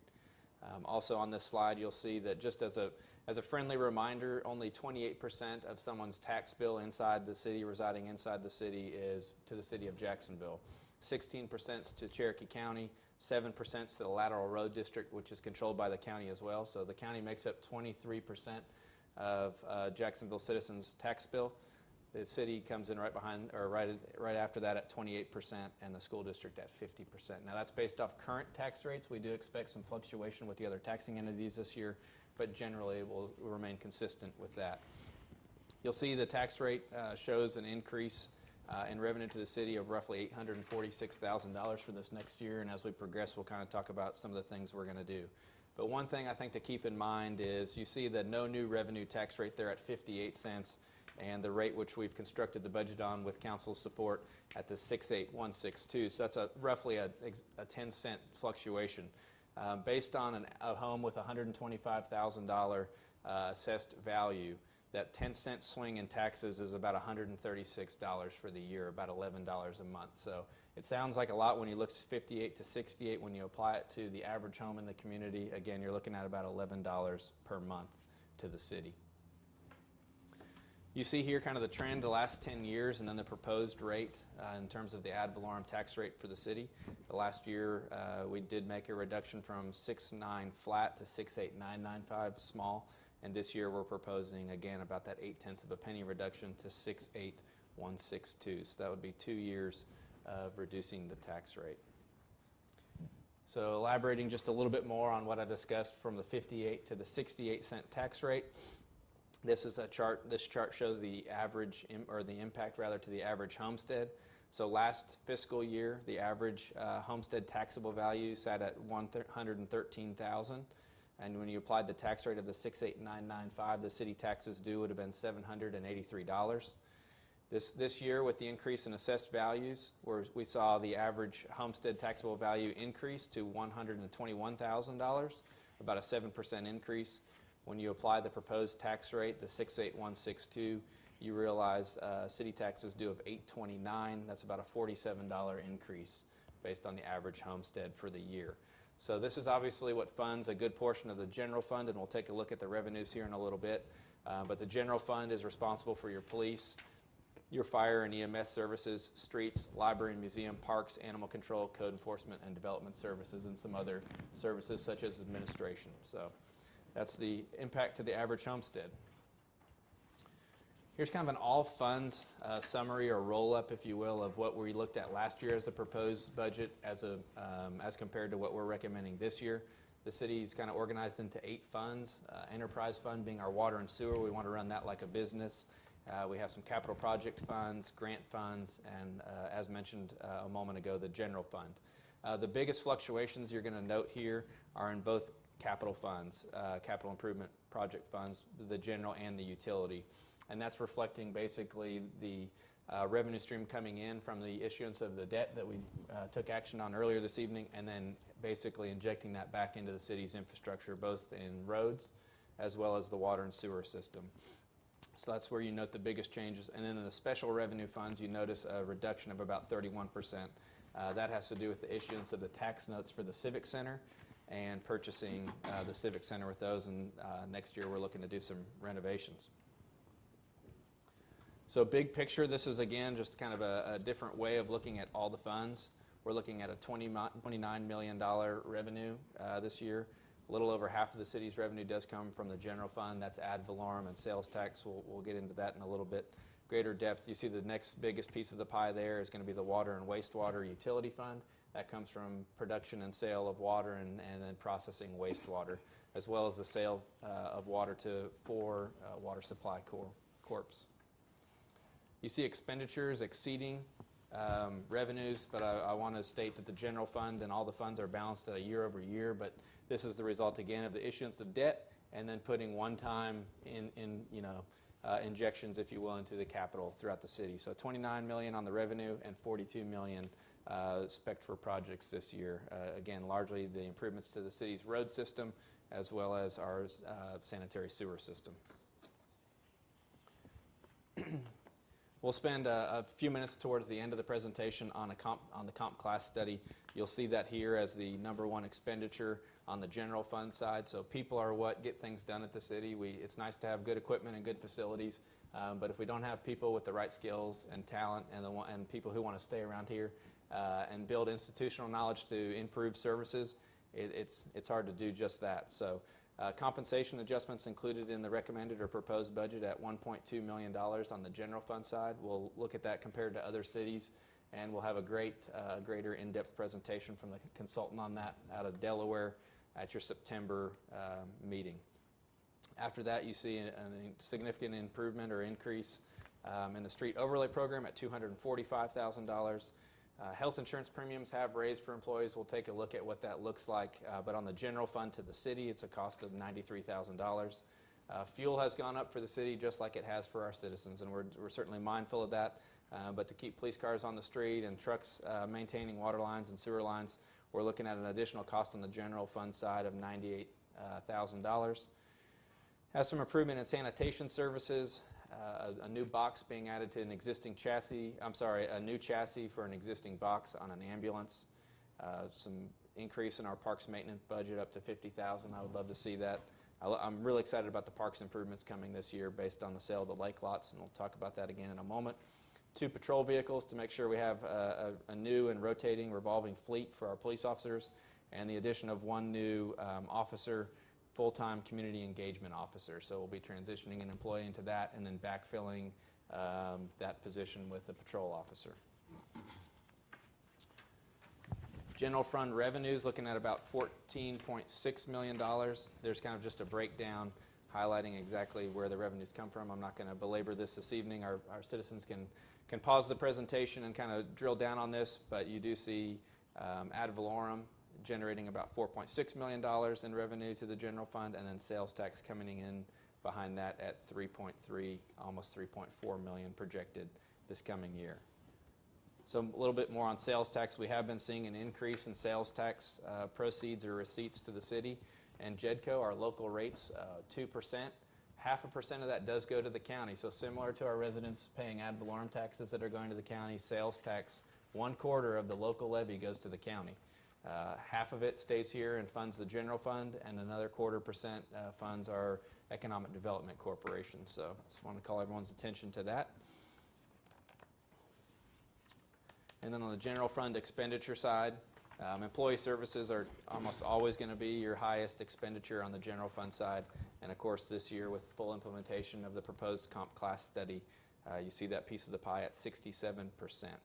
Also on this slide, you'll see that just as a friendly reminder, only 28% of someone's tax bill inside the city, residing inside the city, is to the city of Jacksonville. 16% to Cherokee County, 7% to the Lateral Road District, which is controlled by the county as well. So the county makes up 23% of Jacksonville citizens' tax bill. The city comes in right behind, or right after that at 28%, and the school district at 50%. Now that's based off current tax rates. We do expect some fluctuation with the other taxing entities this year, but generally it will remain consistent with that. You'll see the tax rate shows an increase in revenue to the city of roughly $846,000 for this next year, and as we progress, we'll kind of talk about some of the things we're going to do. But one thing I think to keep in mind is you see the no new revenue tax rate there at 58 cents, and the rate which we've constructed the budget on with council's support at the 68162. So that's roughly a 10-cent fluctuation. Based on a home with $125,000 assessed value, that 10-cent swing in taxes is about $136 for the year, about $11 a month. So it sounds like a lot when you look 58 to 68. When you apply it to the average home in the community, again, you're looking at about $11 per month to the city. You see here kind of the trend the last 10 years and then the proposed rate in terms of the ad valorem tax rate for the city. The last year we did make a reduction from 6.9 flat to 6.8995 small. And this year we're proposing, again, about that 0.8 of a penny reduction to 68162. So that would be 2 years of reducing the tax rate. So elaborating just a little bit more on what I discussed from the 58 to the 68 cent tax rate. This is a chart. This chart shows the average, or the impact rather, to the average homestead. So last fiscal year, the average homestead taxable value sat at $113,000. And when you applied the tax rate of the 68995, the city taxes due would have been $783. This year, with the increase in assessed values, where we saw the average homestead taxable value increase to $121,000, about a 7% increase. When you apply the proposed tax rate, the 68162, you realize city taxes due of $829. That's about a $47 increase based on the average homestead for the year. So this is obviously what funds a good portion of the general fund, and we'll take a look at the revenues here in a little bit. But the general fund is responsible for your police, your fire and EMS services, streets, library and museum, parks, animal control, code enforcement, and development services, and some other services such as administration. So that's the impact to the average homestead. Here's kind of an all funds summary or roll-up, if you will, of what we looked at last year as a proposed budget as compared to what we're recommending this year. The city's kind of organized into 8 funds, enterprise fund being our water and sewer. We want to run that like a business. We have some capital project funds, grant funds, and as mentioned a moment ago, the general fund. The biggest fluctuations you're going to note here are in both capital funds, capital improvement project funds, the general and the utility. And that's reflecting basically the revenue stream coming in from the issuance of the debt that we took action on earlier this evening, and then basically injecting that back into the city's infrastructure, both in roads as well as the water and sewer system. So that's where you note the biggest changes. And then in the special revenue funds, you notice a reduction of about 31%. That has to do with the issuance of the tax notes for the Civic Center and purchasing the Civic Center with those. And next year we're looking to do some renovations. So big picture, this is again just kind of a different way of looking at all the funds. We're looking at a $29 million revenue this year. A little over half of the city's revenue does come from the general fund. That's ad valorem and sales tax. We'll get into that in a little bit greater depth. You see the next biggest piece of the pie there is going to be the water and wastewater utility fund. That comes from production and sale of water and then processing wastewater, as well as the sale of water to 4 water supply corps. You see expenditures exceeding revenues, but I want to state that the general fund and all the funds are balanced year over year, but this is the result again of the issuance of debt and then putting one-time injections, if you will, into the capital throughout the city. So $29 million on the revenue and $42 million spec'd for projects this year. Again, largely the improvements to the city's road system as well as our sanitary sewer system. We'll spend a few minutes towards the end of the presentation on the comp class study. You'll see that here as the #1 expenditure on the general fund side. So people are what get things done at the city. It's nice to have good equipment and good facilities, but if we don't have people with the right skills and talent and people who want to stay around here and build institutional knowledge to improve services, it's hard to do just that. So compensation adjustments included in the recommended or proposed budget at $1.2 million on the general fund side. We'll look at that compared to other cities, and we'll have a greater in-depth presentation from the consultant on that out of Delaware at your September meeting. After that, you see a significant improvement or increase in the street overlay program at $245,000. Health insurance premiums have raised for employees. We'll take a look at what that looks like. But on the general fund to the city, it's a cost of $93,000. Fuel has gone up for the city just like it has for our citizens, and we're certainly mindful of that. But to keep police cars on the street and trucks maintaining water lines and sewer lines, we're looking at an additional cost on the general fund side of $98,000. Has some improvement in sanitation services. A new box being added to an existing chassis, a new chassis for an existing box on an ambulance. Some increase in our parks maintenance budget up to $50,000. I would love to see that. I'm really excited about the parks improvements coming this year based on the sale of the lake lots, and we'll talk about that again in a moment. 2 patrol vehicles to make sure we have a new and rotating revolving fleet for our police officers, and the addition of 1 new officer, full-time community engagement officer. So we'll be transitioning an employee into that and then backfilling that position with a patrol officer. General fund revenues looking at about $14.6 million. There's kind of just a breakdown highlighting exactly where the revenues come from. I'm not going to belabor this evening. Our citizens can pause the presentation and kind of drill down on this, but you do see ad valorem generating about $4.6 million in revenue to the general fund, and then sales tax coming in behind that at 3.3, almost 3.4 million projected this coming year. So a little bit more on sales tax. We have been seeing an increase in sales tax proceeds or receipts to the city and JEDCO, our local rates, 2%. 0.5% of that does go to the county. So similar to our residents paying ad valorem taxes that are going to the county, sales tax, 1/4 of the local levy goes to the county. Half of it stays here and funds the general fund, and another 0.25% funds our Economic Development Corporation. So just want to call everyone's attention to that. And then on the general fund expenditure side, employee services are almost always going to be your highest expenditure on the general fund side. And of course this year with full implementation of the proposed comp class study, you see that piece of the pie at 67%.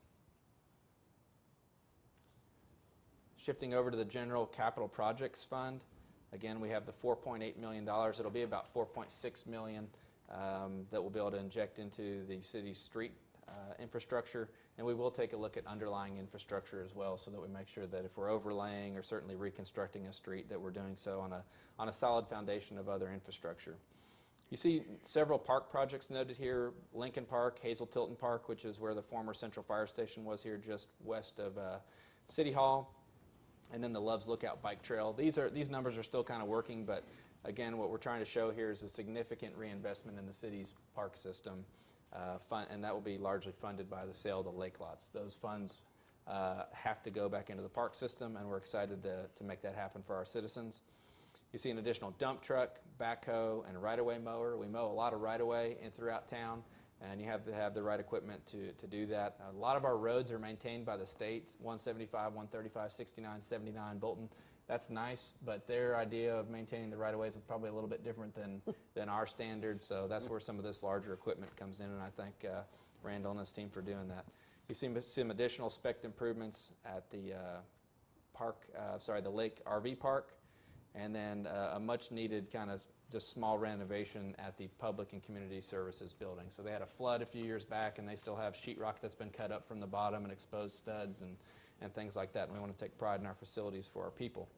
Shifting over to the general capital projects fund, Again, we have the $4.8 million. It'll be about $4.6 million that we'll be able to inject into the city's street infrastructure, and we will take a look at underlying infrastructure as well, so that we make sure that if we're overlaying or certainly reconstructing a street, that we're doing so on a solid foundation of other infrastructure. You see several park projects noted here: Lincoln Park, Hazel Tilton Park, which is where the former Central Fire Station was here just west of City Hall, and then the Love's Lookout Bike Trail. These numbers are still kind of working, but again, what we're trying to show here is a significant reinvestment in the city's park system, and that will be largely funded by the sale of the lake lots. Those funds have to go back into the park system, and we're excited to make that happen for our citizens. You see an additional dump truck, backhoe, and right-of-way mower. We mow a lot of right-of-way throughout town, and you have to have the right equipment to do that. A lot of our roads are maintained by the state: 175, 135, 69, 79, Bolton. That's nice, but their idea of maintaining the right-of-ways is probably a little bit different than our standards, so that's where some of this larger equipment comes in, and I thank Randall and his team for doing that. You see some additional spec improvements at the the Lake RV Park, and then a much-needed kind of just small renovation at the Public and Community Services building. So they had a flood a few years back, and they still have sheetrock that's been cut up from the bottom and exposed studs and things like that, and we want to take pride in our facilities for our people.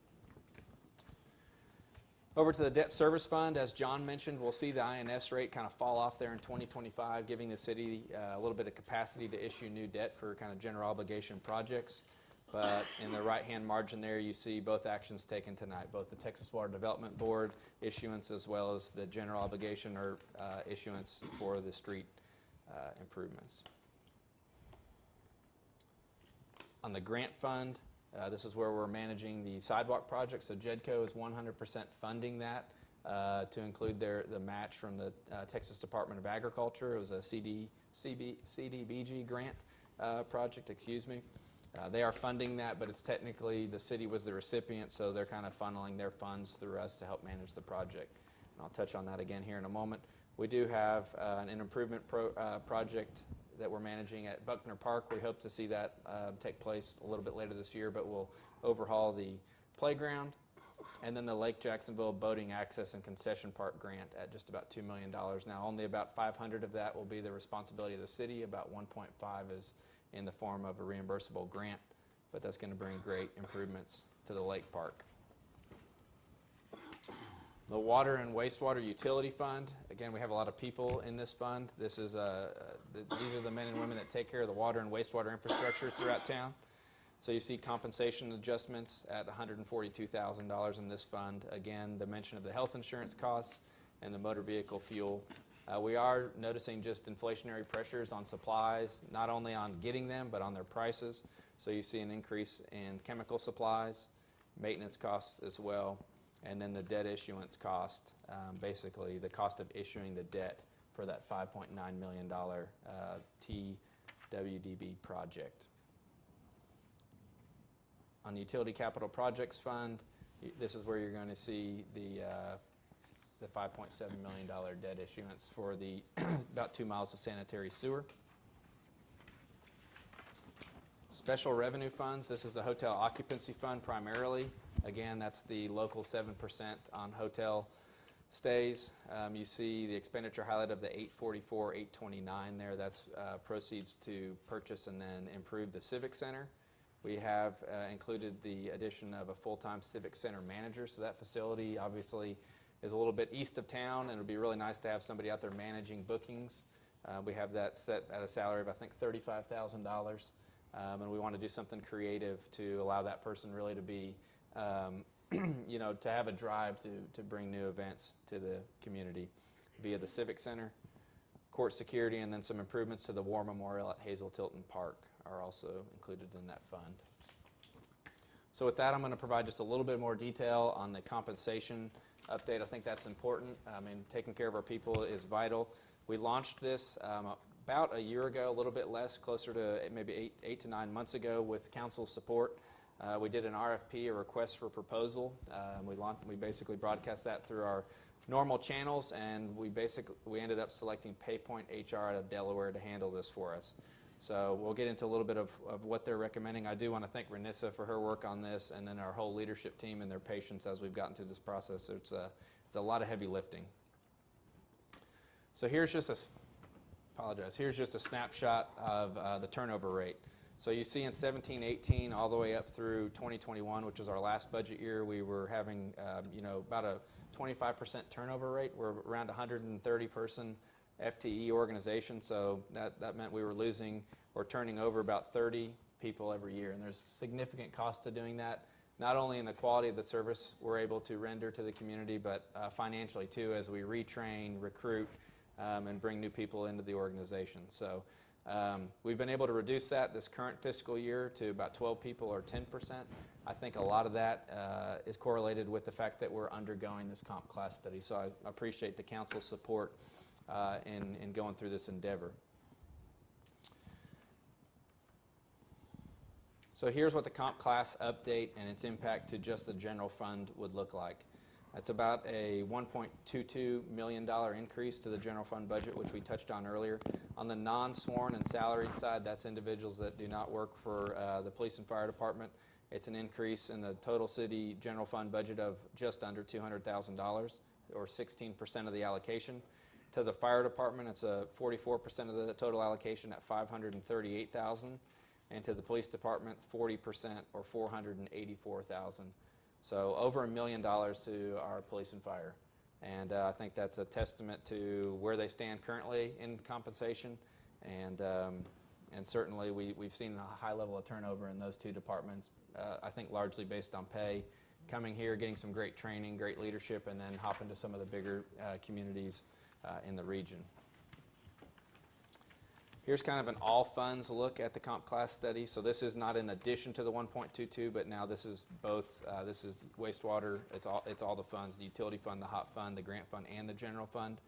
Over to the debt service fund, as John mentioned, we'll see the INS rate kind of fall off there in 2025, giving the city a little bit of capacity to issue new debt for kind of general obligation projects. But in the right-hand margin there, you see both actions taken tonight, both the Texas Water Development Board issuance as well as the general obligation or issuance for the street improvements. On the grant fund, this is where we're managing the sidewalk project. So JEDCO is 100% funding that to include the match from the Texas Department of Agriculture. It was a CDBG grant project, excuse me. They are funding that, but it's technically the city was the recipient, so they're kind of funneling their funds through us to help manage the project. And I'll touch on that again here in a moment. We do have an improvement project that we're managing at Buckner Park. We hope to see that take place a little bit later this year, but we'll overhaul the playground. And then the Lake Jacksonville Boating Access and Concession Park grant at just about $2 million. Now, only about 500 of that will be the responsibility of the city. About 1.5 is in the form of a reimbursable grant, but that's going to bring great improvements to the lake park. The Water and Wastewater Utility Fund. Again, we have a lot of people in this fund. This is these are the men and women that take care of the water and wastewater infrastructure throughout town. So you see compensation adjustments at $142,000 in this fund. Again, the mention of the health insurance costs and the motor vehicle fuel. We are noticing just inflationary pressures on supplies, not only on getting them, but on their prices. So you see an increase in chemical supplies, maintenance costs as well, and then the debt issuance cost, basically the cost of issuing the debt for that $5.9 million TWDB project. On the Utility Capital Projects Fund, this is where you're going to see the $5.7 million debt issuance for the about 2 miles of sanitary sewer. Special revenue funds, this is the hotel occupancy fund primarily. Again, that's the local 7% on hotel stays. You see the expenditure highlight of the $844,829 there. That's proceeds to purchase and then improve the Civic Center. We have included the addition of a full-time Civic Center manager, so that facility obviously is a little bit east of town, and it would be really nice to have somebody out there managing bookings. We have that set at a salary of, I think, $35,000, and we want to do something creative to allow that person really to be, you know, to have a drive to bring new events to the community via the Civic Center. Court security, and then some improvements to the War Memorial at Hazel Tilton Park are also included in that fund. So with that, I'm going to provide just a little bit more detail on the compensation update. I think that's important. I mean, taking care of our people is vital. We launched this about a year ago, a little bit less, closer to maybe eight to 9 months ago with council support. We did an RFP, a request for proposal. We basically broadcast that through our normal channels, and we ended up selecting PayPoint HR out of Delaware to handle this for us. So we'll get into a little bit of what they're recommending. I do want to thank Renissa for her work on this, and then our whole leadership team and their patience as we've gotten through this process. So it's a lot of heavy lifting. So here's just a snapshot of the turnover rate. So you see in 17-18 all the way up through 2021, which was our last budget year, we were having about a 25% turnover rate. We're around 130 person FTE organization, so that meant we were losing or turning over about 30 people every year. And there's significant cost to doing that, not only in the quality of the service we're able to render to the community, but financially too, as we retrain, recruit, and bring new people into the organization. So we've been able to reduce that this current fiscal year to about 12 people or 10%. I think a lot of that is correlated with the fact that we're undergoing this comp class study. So I appreciate the council's support in going through this endeavor. So here's what the comp class update and its impact to just the general fund would look like. That's about a $1.22 million increase to the general fund budget, which we touched on earlier. On the non-sworn and salaried side, that's individuals that do not work for the police and fire department. It's an increase in the total city general fund budget of just under $200,000, or 16% of the allocation. To the fire department, it's a 44% of the total allocation at $538,000, and to the police department, 40% or $484,000. So over $1 million to our police and fire. And I think that's a testament to where they stand currently in compensation. And certainly we've seen a high level of turnover in those two departments, I think largely based on pay. Coming here, getting some great training, great leadership, and then hopping to some of the bigger communities in the region. Here's kind of an all funds look at the comp class study. So this is not in addition to the 1.22, but now this is both. This is wastewater. It's all the funds: the utility fund, the hot fund, the grant fund, and the general fund.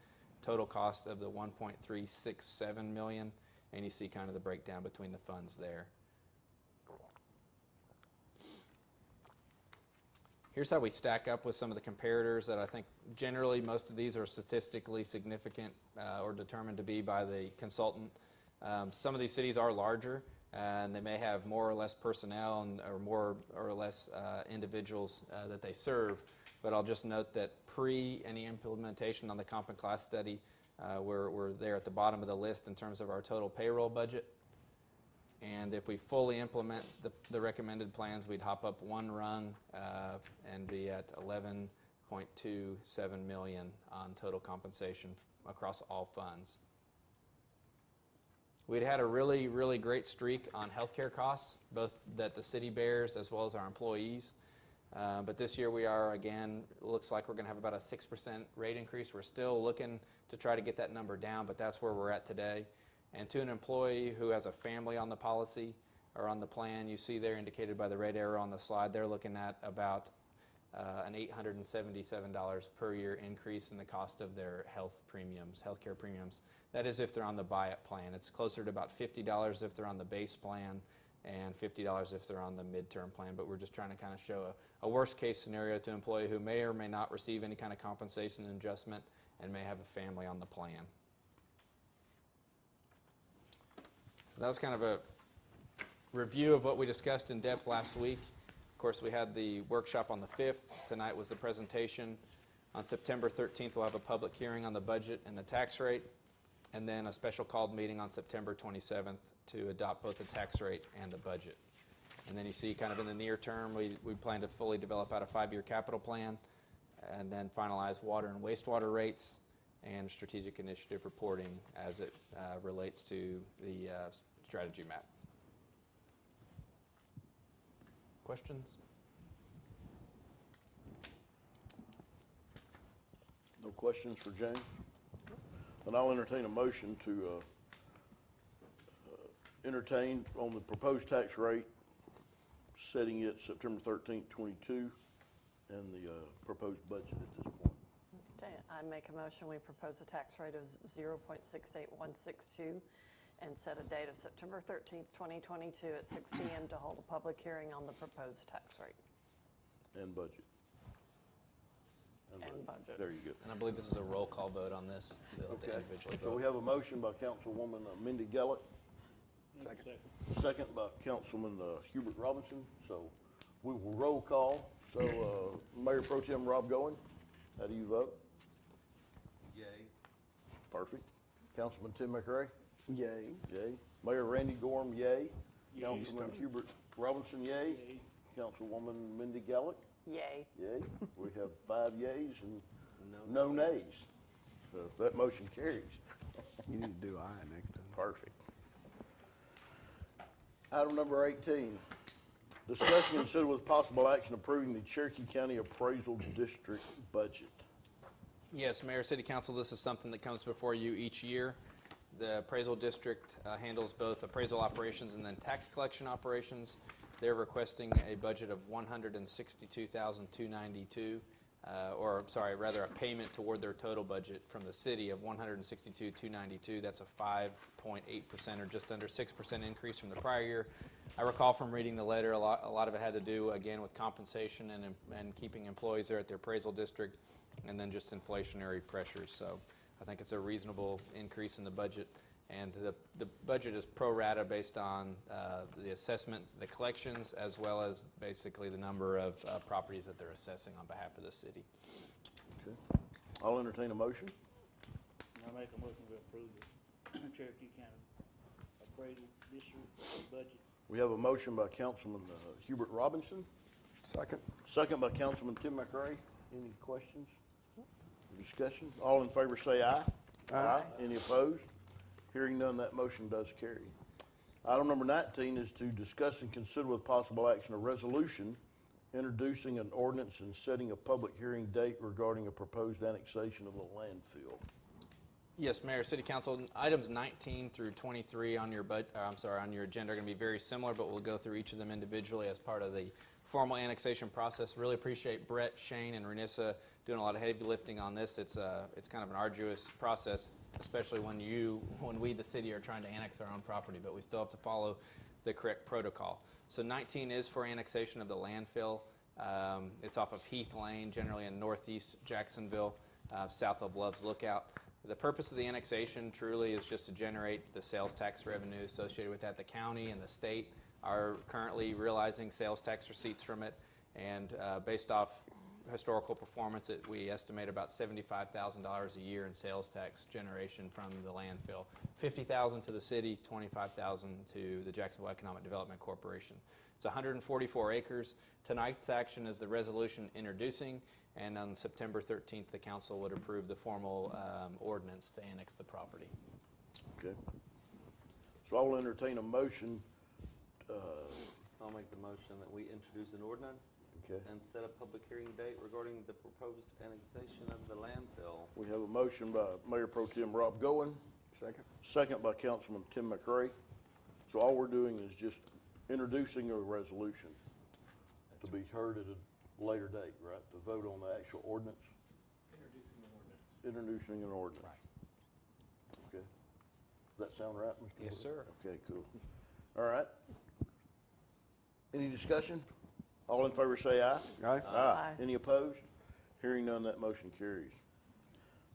Total cost of the 1.367 million, and you see kind of the breakdown between the funds there. Here's how we stack up with some of the comparators that I think generally most of these are statistically significant or determined to be by the consultant. Some of these cities are larger, and they may have more or less personnel or more or less individuals that they serve. But I'll just note that pre any implementation on the comp and class study, we're there at the bottom of the list in terms of our total payroll budget. And if we fully implement the recommended plans, we'd hop up one rung and be at 11.27 million on total compensation across all funds. We'd had a really, really great streak on healthcare costs, both that the city bears as well as our employees. But this year we are, again, looks like we're going to have about a 6% rate increase. We're still looking to try to get that number down, but that's where we're at today. And to an employee who has a family on the policy or on the plan, you see there indicated by the red arrow on the slide, they're looking at about an $877 per year increase in the cost of their healthcare premiums. That is if they're on the buy-up plan. It's closer to about $50 if they're on the base plan and $50 if they're on the midterm plan. But we're just trying to kind of show a worst-case scenario to an employee who may or may not receive any kind of compensation adjustment and may have a family on the plan. So that was kind of a review of what we discussed in depth last week. Of course, we had the workshop on the 5th. Tonight was the presentation. On September 13th, we'll have a public hearing on the budget and the tax rate, and then a special called meeting on September 27th to adopt both the tax rate and the budget. And then you see kind of in the near term, we plan to fully develop out a 5-year capital plan and then finalize water and wastewater rates and strategic initiative reporting as it relates to the strategy map. Questions? No questions for James? And I'll entertain a motion to entertain on the proposed tax rate, setting it September 13th, 22, and the proposed budget at this point. Okay, I make a motion, we propose a tax rate of 0.68162 and set a date of September 13th, 2022 at 6 p.m. to hold a public hearing on the proposed tax rate. And budget. And budget. There you go. And I believe this is a roll call vote on this, so you'll have to Okay. individually So vote. we have a motion by Councilwoman Mindy Gellert, Second by Councilman Hubert Robinson. So we will roll call. So Mayor Pro Tem Rob Goen, how do you vote? Yay. Perfect. Councilman Tim McRae? Yay. Yay. Mayor Randy Gorham, yay. Councilman Hubert Robinson, yay. Councilwoman Mindy Gallick? Yay. Yay. We have 5 yays and no nays. So that motion carries. You need to do aye next time. Perfect. Item number 18, discussion and consider with possible action approving the Cherokee County Appraisal District budget. Yes, Mayor, City Council, this is something that comes before you each year. The appraisal district handles both appraisal operations and then tax collection operations. They're requesting a budget of $162,292, rather a payment toward their total budget from the city of $162,292. That's a 5.8% or just under 6% increase from the prior year. I recall from reading the letter, a lot of it had to do, again, with compensation and keeping employees there at the appraisal district, and then just inflationary pressures. So I think it's a reasonable increase in the budget. And the budget is pro rata based on the assessments, the collections, as well as basically the number of properties that they're assessing on behalf of the city. Okay. I'll entertain a motion. I make a motion to approve the Cherokee County Appraisal District budget. We have a motion by Councilman Hubert Robinson, Second. second by Councilman Tim McRae. Any questions? Discussion? All in favor say aye. Aye. Any opposed? Hearing none, that motion does carry. Item number 19 is to discuss and consider with possible action a resolution introducing an ordinance and setting a public hearing date regarding a proposed annexation of the landfill. Yes, Mayor, City Council, items 19 through 23 on your on your agenda are going to be very similar, but we'll go through each of them individually as part of the formal annexation process. Really appreciate Brett, Shane, and Renissa doing a lot of heavy lifting on this. It's kind of an arduous process, especially when we, the city, are trying to annex our own property, but we still have to follow the correct protocol. So 19 is for annexation of the landfill. It's off of Heath Lane, generally in northeast Jacksonville, south of Love's Lookout. The purpose of the annexation truly is just to generate the sales tax revenue associated with that. The county and the state are currently realizing sales tax receipts from it, and based off historical performance, we estimate about $75,000 a year in sales tax generation from the landfill. $50,000 to the city, $25,000 to the Jacksonville Economic Development Corporation. It's 144 acres. Tonight's action is the resolution introducing, and on September 13th, the council would approve the formal ordinance to annex the property. Okay. So I will entertain a motion. I'll make the motion that we introduce an ordinance Okay. and set a public hearing date regarding the proposed annexation of the landfill. We have a motion by Mayor Pro Tem Rob Goen, Second. second by Councilman Tim McRae. So all we're doing is just introducing a resolution to be heard at a later date, right? To vote on the actual ordinance? Introducing an ordinance. Right. Okay. Does that sound right, Mr. Yes, Wood? sir. Okay, cool. All right. Any discussion? All in favor say aye. Aye. Aye. Any opposed? Hearing none, that motion carries.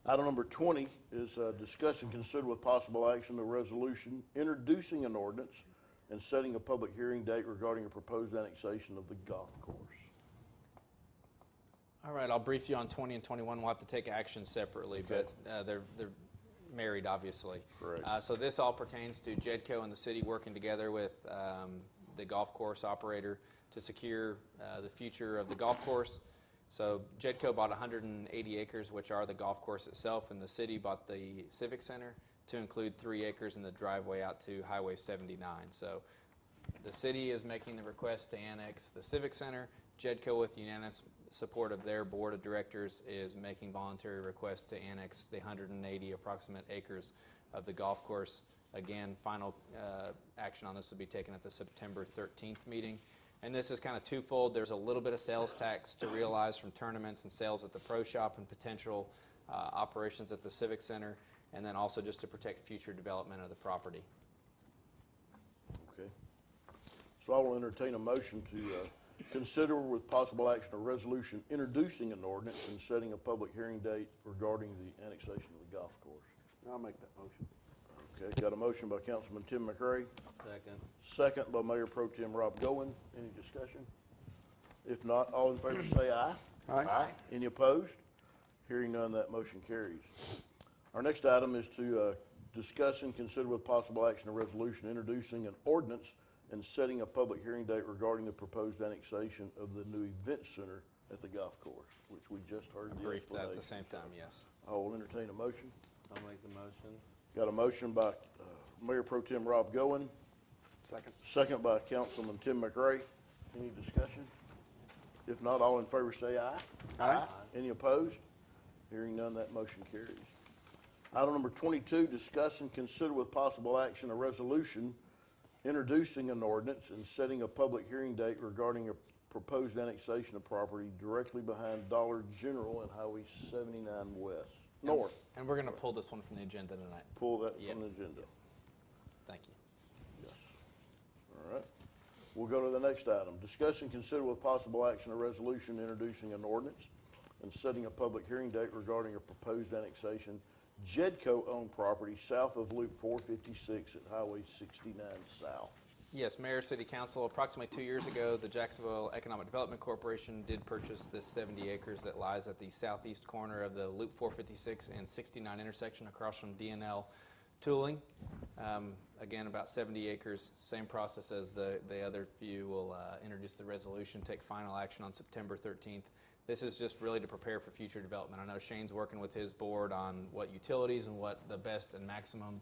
Item number 20 is discuss and consider with possible action the resolution introducing an ordinance and setting a public hearing date regarding a proposed annexation of the golf course. All right, I'll brief you on 20 and 21. We'll have to take action separately, Okay. but they're married, obviously. Correct. So this all pertains to JEDCO and the city working together with the golf course operator to secure the future of the golf course. So JEDCO bought 180 acres, which are the golf course itself, and the city bought the Civic Center to include 3 acres in the driveway out to Highway 79. So the city is making the request to annex the Civic Center. JEDCO, with unanimous support of their board of directors, is making voluntary requests to annex the 180 approximate acres of the golf course. Again, final action on this will be taken at the September 13th meeting. And this is kind of twofold. There's a little bit of sales tax to realize from tournaments and sales at the pro shop and potential operations at the Civic Center, and then also just to protect future development of the property. Okay. So I will entertain a motion to consider with possible action a resolution introducing an ordinance and setting a public hearing date regarding the annexation of the golf course. I'll make that motion. Okay, got a motion by Councilman Tim McRae, Second. second by Mayor Pro Tem Rob Goen. Any discussion? If not, all in favor say aye. Aye. Any opposed? Hearing none, that motion carries. Our next item is to discuss and consider with possible action a resolution introducing an ordinance and setting a public hearing date regarding the proposed annexation of the new event center at the golf course, which we just heard the Briefed that at the explanation. same time, yes. I will entertain a motion. I'll make the motion. Got a motion by Mayor Pro Tem Rob Goen, Second. second by Councilman Tim McRae. Any discussion? If not, all in favor say aye. Aye. Any opposed? Hearing none, that motion carries. Item number 22, discuss and consider with possible action a resolution introducing an ordinance and setting a public hearing date regarding a proposed annexation of property directly behind Dollar General and Highway 79 West, North. And we're going to pull this one from the agenda tonight. Pull that Yep. from the agenda. Thank you. Yes. All right. We'll go to the next item. Discuss and consider with possible action a resolution introducing an ordinance and setting a public hearing date regarding a proposed annexation Jedco-owned property south of Loop 456 at Highway 69 South. Yes, Mayor, City Council, approximately 2 years ago, the Jacksonville Economic Development Corporation did purchase this 70 acres that lies at the southeast corner of the Loop 456 and 69 intersection across from DNL Tooling. Again, about 70 acres, same process as the other few. Will introduce the resolution, take final action on September 13th. This is just really to prepare for future development. I know Shane's working with his board on what utilities and what the best and maximum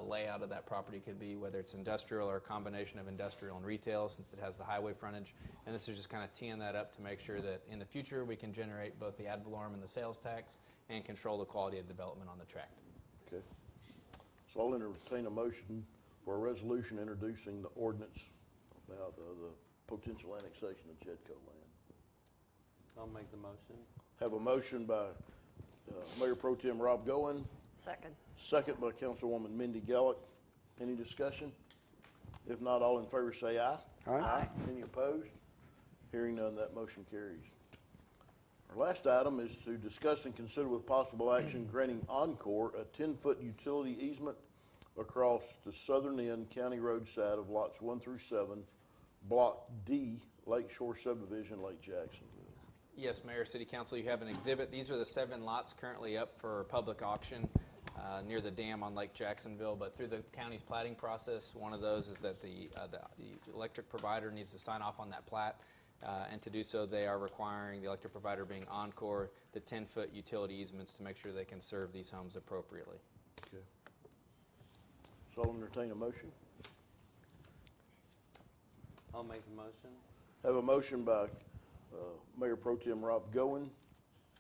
layout of that property could be, whether it's industrial or a combination of industrial and retail, since it has the highway frontage. And this is just kind of teeing that up to make sure that in the future we can generate both the ad valorem and the sales tax and control the quality of development on the tract. Okay. So I'll entertain a motion for a resolution introducing the ordinance about the potential annexation of Jedco land. I'll make the motion. Have a motion by Mayor Pro Tem Rob Goen, Second. second by Councilwoman Mindy Gallick. Any discussion? If not, all in favor say aye. Aye. Any opposed? Hearing none, that motion carries. Our last item is to discuss and consider with possible action granting Encore a 10-foot utility easement across the southern end county road side of lots 1 through 7, Block D, Lake Shore Subdivision, Lake Jacksonville. Yes, Mayor, City Council, you have an exhibit. These are the 7 lots currently up for public auction near the dam on Lake Jacksonville. But through the county's plating process, one of those is that the electric provider needs to sign off on that plat. And to do so, they are requiring, the electric provider being Encore, the 10-foot utility easements to make sure they can serve these homes appropriately. Okay. So I'll entertain a motion. I'll make the motion. Have a motion by Mayor Pro Tem Rob Goen,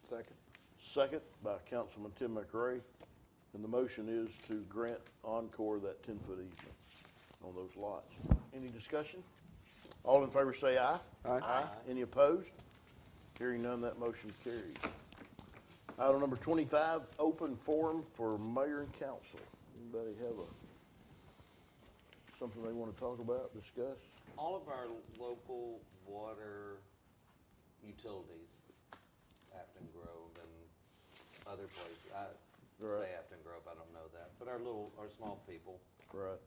Second. second by Councilman Tim McRae. And the motion is to grant Encore that 10-foot easement on those lots. Any discussion? All in favor say aye. Aye. Any opposed? Hearing none, that motion carries. Item number 25, open forum for mayor and council. Anybody have something they want to talk about, discuss? All of our local water utilities, Afton Grove and other places, I Right. say Afton Grove, I don't know that, but our small people Right.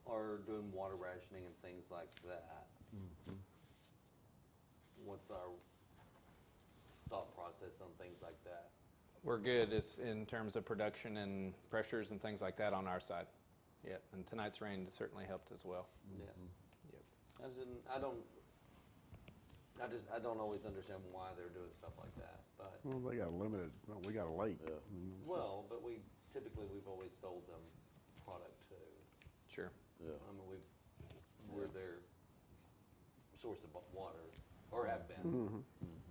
are doing water rationing and things like that. What's our thought process on things like that? We're good in terms of production and pressures and things like that on our side. Yep, and tonight's rain certainly helped as well. Yeah. Yep. I don't always understand why they're doing stuff like that, but, Well, they got a limited, we got a lake. Yeah. well, but we've always sold them product too. Sure. Yeah. I mean, we're their source of water, or have been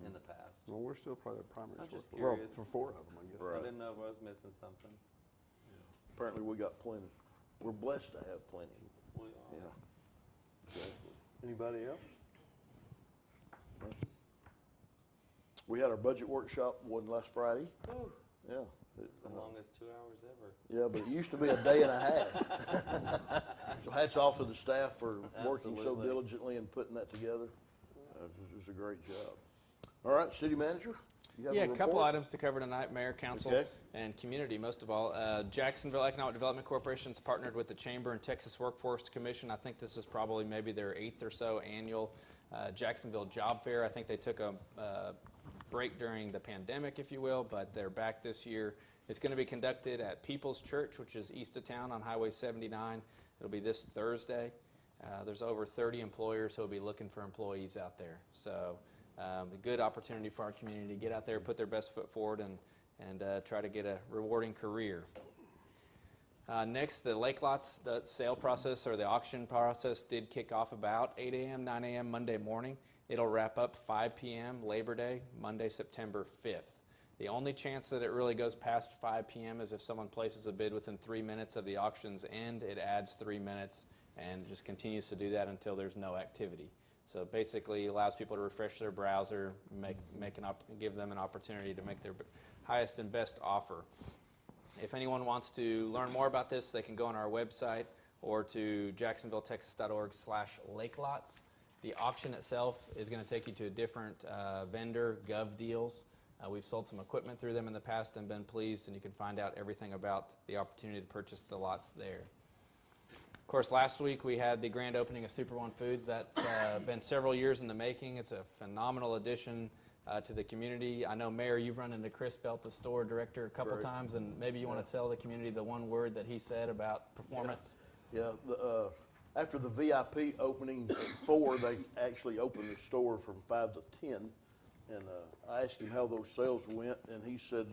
in the past. Well, we're still probably the primary I'm source. just Well, curious. for 4 of them, I guess. Right. I didn't know if I was missing something. Apparently we got plenty. We're blessed to have plenty. We are. Yeah. Exactly. Anybody else? We had our budget workshop one last Friday. Whew, Yeah. it's the longest 2 hours ever. Yeah, but it used to be a day and a half. So hats off to the staff for working so Absolutely. diligently and putting that together. It was a great job. All right, city manager? You have Yeah, a couple report? items to cover tonight, Mayor, Council, Okay. and community, most of all. Jacksonville Economic Development Corporation's partnered with the Chamber and Texas Workforce Commission. I think this is probably maybe their 8th or so annual Jacksonville Job Fair. I think they took a break during the pandemic, if you will, but they're back this year. It's going to be conducted at People's Church, which is east of town on Highway 79. It'll be this Thursday. There's over 30 employers who will be looking for employees out there. So a good opportunity for our community to get out there, put their best foot forward, and try to get a rewarding career. Next, the lake lots, the sale process or the auction process did kick off about 8 a.m., 9 a.m. Monday morning. It'll wrap up 5 p.m. Labor Day, Monday, September 5th. The only chance that it really goes past 5 p.m. is if someone places a bid within 3 minutes of the auction's end. It adds 3 minutes and just continues to do that until there's no activity. So basically allows people to refresh their browser, give them an opportunity to make their highest and best offer. If anyone wants to learn more about this, they can go on our website or to jacksonvilletexas.org/lakelots. The auction itself is going to take you to a different vendor, Gov Deals. We've sold some equipment through them in the past and been pleased, and you can find out everything about the opportunity to purchase the lots there. Of course, last week we had the grand opening of Super One Foods. That's been several years in the making. It's a phenomenal addition to the community. I know, Mayor, you've run into Chris Belt, the store director, a couple times, and maybe you want to tell the community the one word that he said about performance. Yeah, after the VIP opening at 4, they actually opened the store from 5 to 10. And I asked him how those sales went, and he said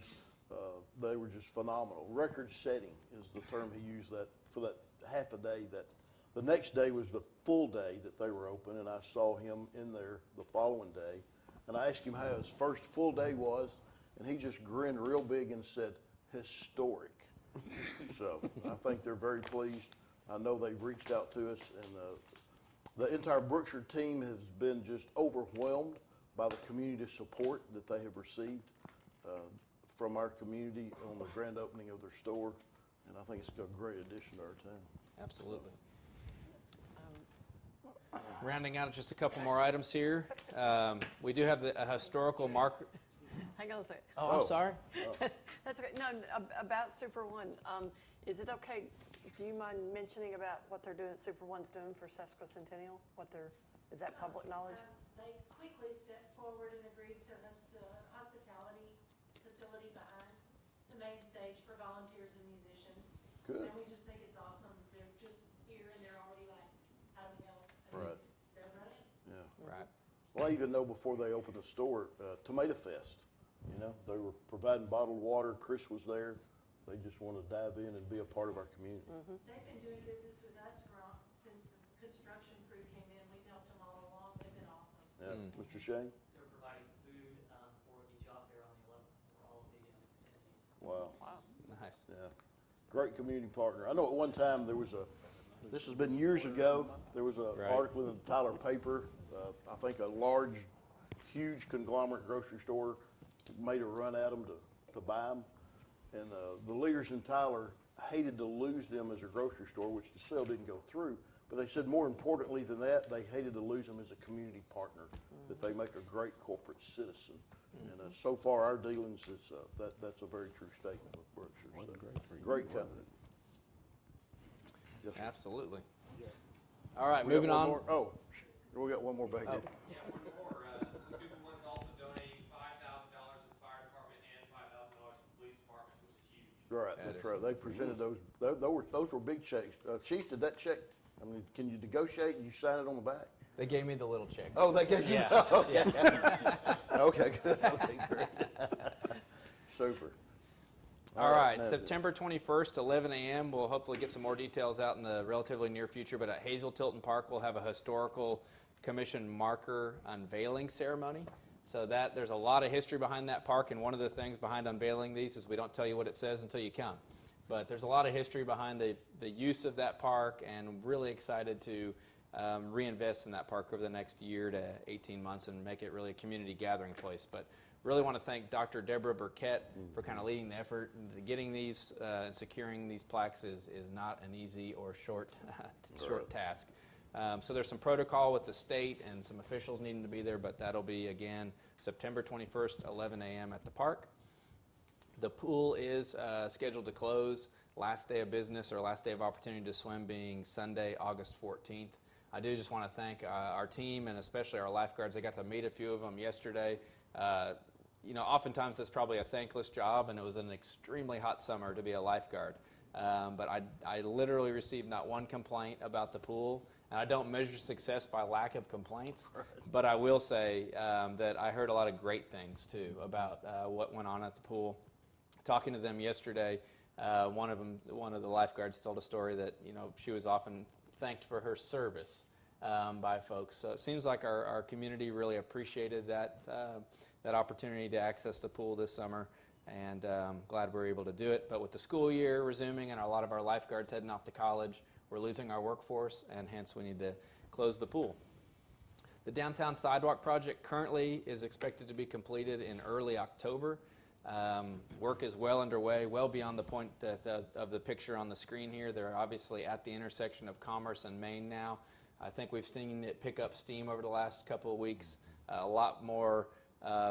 they were just phenomenal. Record-setting is the term he used for that half a day. That the next day was the full day that they were open, and I saw him in there the following day. And I asked him how his first full day was, and he just grinned real big and said, historic. So I think they're very pleased. I know they've reached out to us, and the entire Brookshire team has been just overwhelmed by the community support that they have received from our community on the grand opening of their store. And I think it's a great addition to our town. Absolutely. Rounding out just a couple more items here. We do have a historical marker. Hang on a second. Oh, I'm sorry. That's okay. No, about Super One, is it okay, do you mind mentioning about what they're doing, Super One's doing for sesquicentennial? Is that public knowledge? They quickly stepped forward and agreed to host the hospitality facility behind the main stage for volunteers and musicians. Good. And we just think it's awesome. They're just here and they're already like, how do we help? And Right. they're running. Yeah. Right. Well, I even know before they opened the store, Tomato Fest, they were providing bottled water. Chris was there. They just want to dive in and be a part of our community. They've been doing business with us since the construction crew came in. We've helped them all along. They've been awesome. Yeah. Mr. Shane? They're providing food for the job fair on the 11th for all of the attendees. Wow. Nice. Yeah. Great community partner. I know at one time this has been years ago, there was an article in the Tyler paper. I think a large, huge conglomerate grocery store made a run at them to buy them. And the leaders in Tyler hated to lose them as a grocery store, which the sale didn't go through. But they said more importantly than that, they hated to lose them as a community partner, that they make a great corporate citizen. And so far, our dealings, that's a very true statement with Brookshire. So, great company. Yes, sir. Absolutely. All right, We got moving one on. more. Oh, we got one more back here. Yeah, one more. So Super One's also donating $5,000 to the fire department and $5,000 to the police department, which is huge. Right, that's right. They presented those. Those were big checks. Chief, did that check? I mean, can you negotiate? You sign it on the back? They gave me the little check. Oh, they gave you. Yeah. Okay. Okay. Good. Okay. Great. Super. All right, now- September 21st, 11 a.m. We'll hopefully get some more details out in the relatively near future, but at Hazel Tilton Park, we'll have a historical commission marker unveiling ceremony. So there's a lot of history behind that park, and one of the things behind unveiling these is we don't tell you what it says until you come. But there's a lot of history behind the use of that park, and really excited to reinvest in that park over the next year to 18 months and make it really a community gathering place. But really want to thank Dr. Deborah Burkett for kind of leading the effort. Getting these and securing these plaques is not an easy or short task. So there's some protocol with the state and some officials needing to be there, but that'll be, again, September 21st, 11 a.m. at the park. The pool is scheduled to close last day of business or last day of opportunity to swim being Sunday, August 14th. I do just want to thank our team and especially our lifeguards. I got to meet a few of them yesterday. You know, oftentimes it's probably a thankless job, and it was an extremely hot summer to be a lifeguard. But I literally received not one complaint about the pool. And I don't measure success by lack of complaints, but I will say that I heard a lot of great things too about what went on at the pool. Talking to them yesterday, one of the lifeguards told a story that, you know, she was often thanked for her service by folks. So it seems like our community really appreciated that opportunity to access the pool this summer, and glad we were able to do it. But with the school year resuming and a lot of our lifeguards heading off to college, we're losing our workforce, and hence we need to close the pool. The downtown sidewalk project currently is expected to be completed in early October. Work is well underway, well beyond the point of the picture on the screen here. They're obviously at the intersection of Commerce and Main now. I think we've seen it pick up steam over the last couple of weeks. A lot more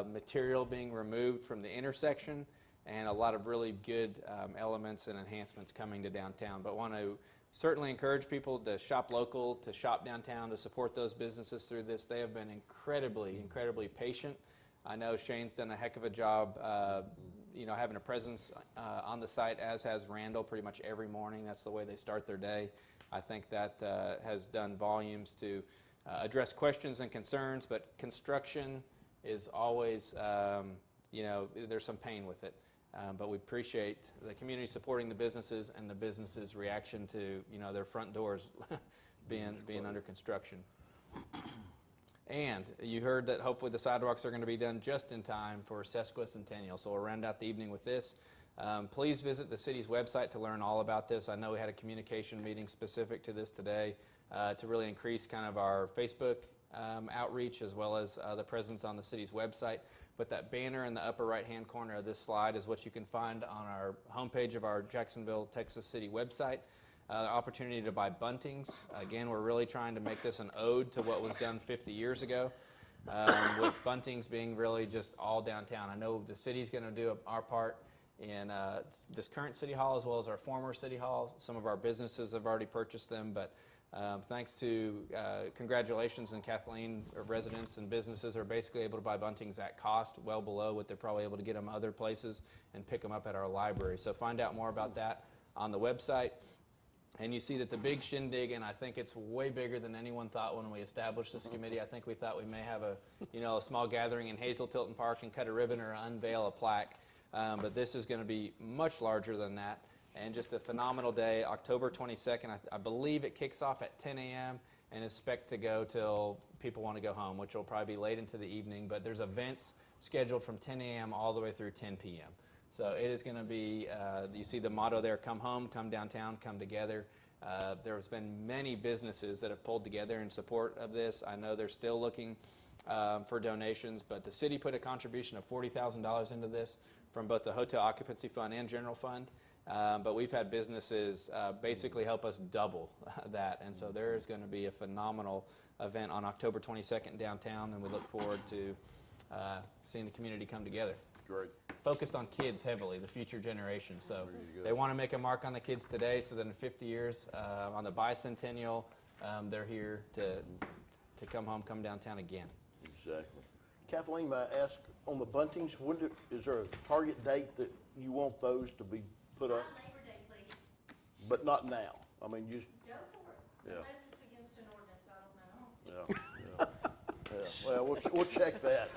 material being removed from the intersection, and a lot of really good elements and enhancements coming to downtown. But want to certainly encourage people to shop local, to shop downtown, to support those businesses through this. They have been incredibly patient. I know Shane's done a heck of a job, you know, having a presence on the site, as has Randall pretty much every morning. That's the way they start their day. I think that has done volumes to address questions and concerns, but construction is always, you know, there's some pain with it. But we appreciate the community supporting the businesses and the businesses' reaction to, you know, their front doors being under construction. And you heard that hopefully the sidewalks are going to be done just in time for sesquicentennial. So we'll round out the evening with this. Please visit the city's website to learn all about this. I know we had a communication meeting specific to this today to really increase kind of our Facebook outreach as well as the presence on the city's website. But that banner in the upper right-hand corner of this slide is what you can find on our homepage of our Jacksonville, Texas City website. The opportunity to buy buntings. Again, we're really trying to make this an ode to what was done 50 years ago, with buntings being really just all downtown. I know the city's going to do our part in this current city hall as well as our former city hall. Some of our businesses have already purchased them, but thanks to congratulations, and Kathleen, residents and businesses are basically able to buy buntings at cost, well below what they're probably able to get them other places, and pick them up at our library. So find out more about that on the website. And you see that the big shindig, and I think it's way bigger than anyone thought when we established this committee. I think we thought we may have a small gathering in Hazel Tilton Park and cut a ribbon or unveil a plaque. But this is going to be much larger than that. And just a phenomenal day, October 22nd. I believe it kicks off at 10 a.m. and is expected to go till people want to go home, which will probably be late into the evening. But there's events scheduled from 10 a.m. all the way through 10 p.m. So it is going to be, you see the motto there, come home, come downtown, come together. There's been many businesses that have pulled together in support of this. I know they're still looking for donations, but the city put a contribution of $40,000 into this from both the hotel occupancy fund and general fund. But we've had businesses basically help us double that. And so there is going to be a phenomenal event on October 22nd downtown, and we look forward to seeing the community come together. Great. Focused on kids heavily, the future generation. So they want to make a mark on the kids today so that in 50 years, on the bicentennial, they're here to come home, come downtown again. Exactly. Kathleen, may I ask, on the buntings, is there a target date that you want those to be put up? Labor Day, please. But not now. I mean, just, Go for it. Yeah. Unless it's against an ordinance, I don't know. yeah. Well, we'll check that.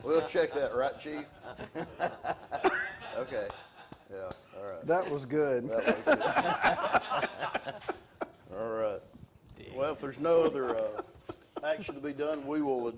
We'll check that, right, Chief? Okay. Yeah, all right. That was good. That was good. All right. Well, if there's no other action to be done, we will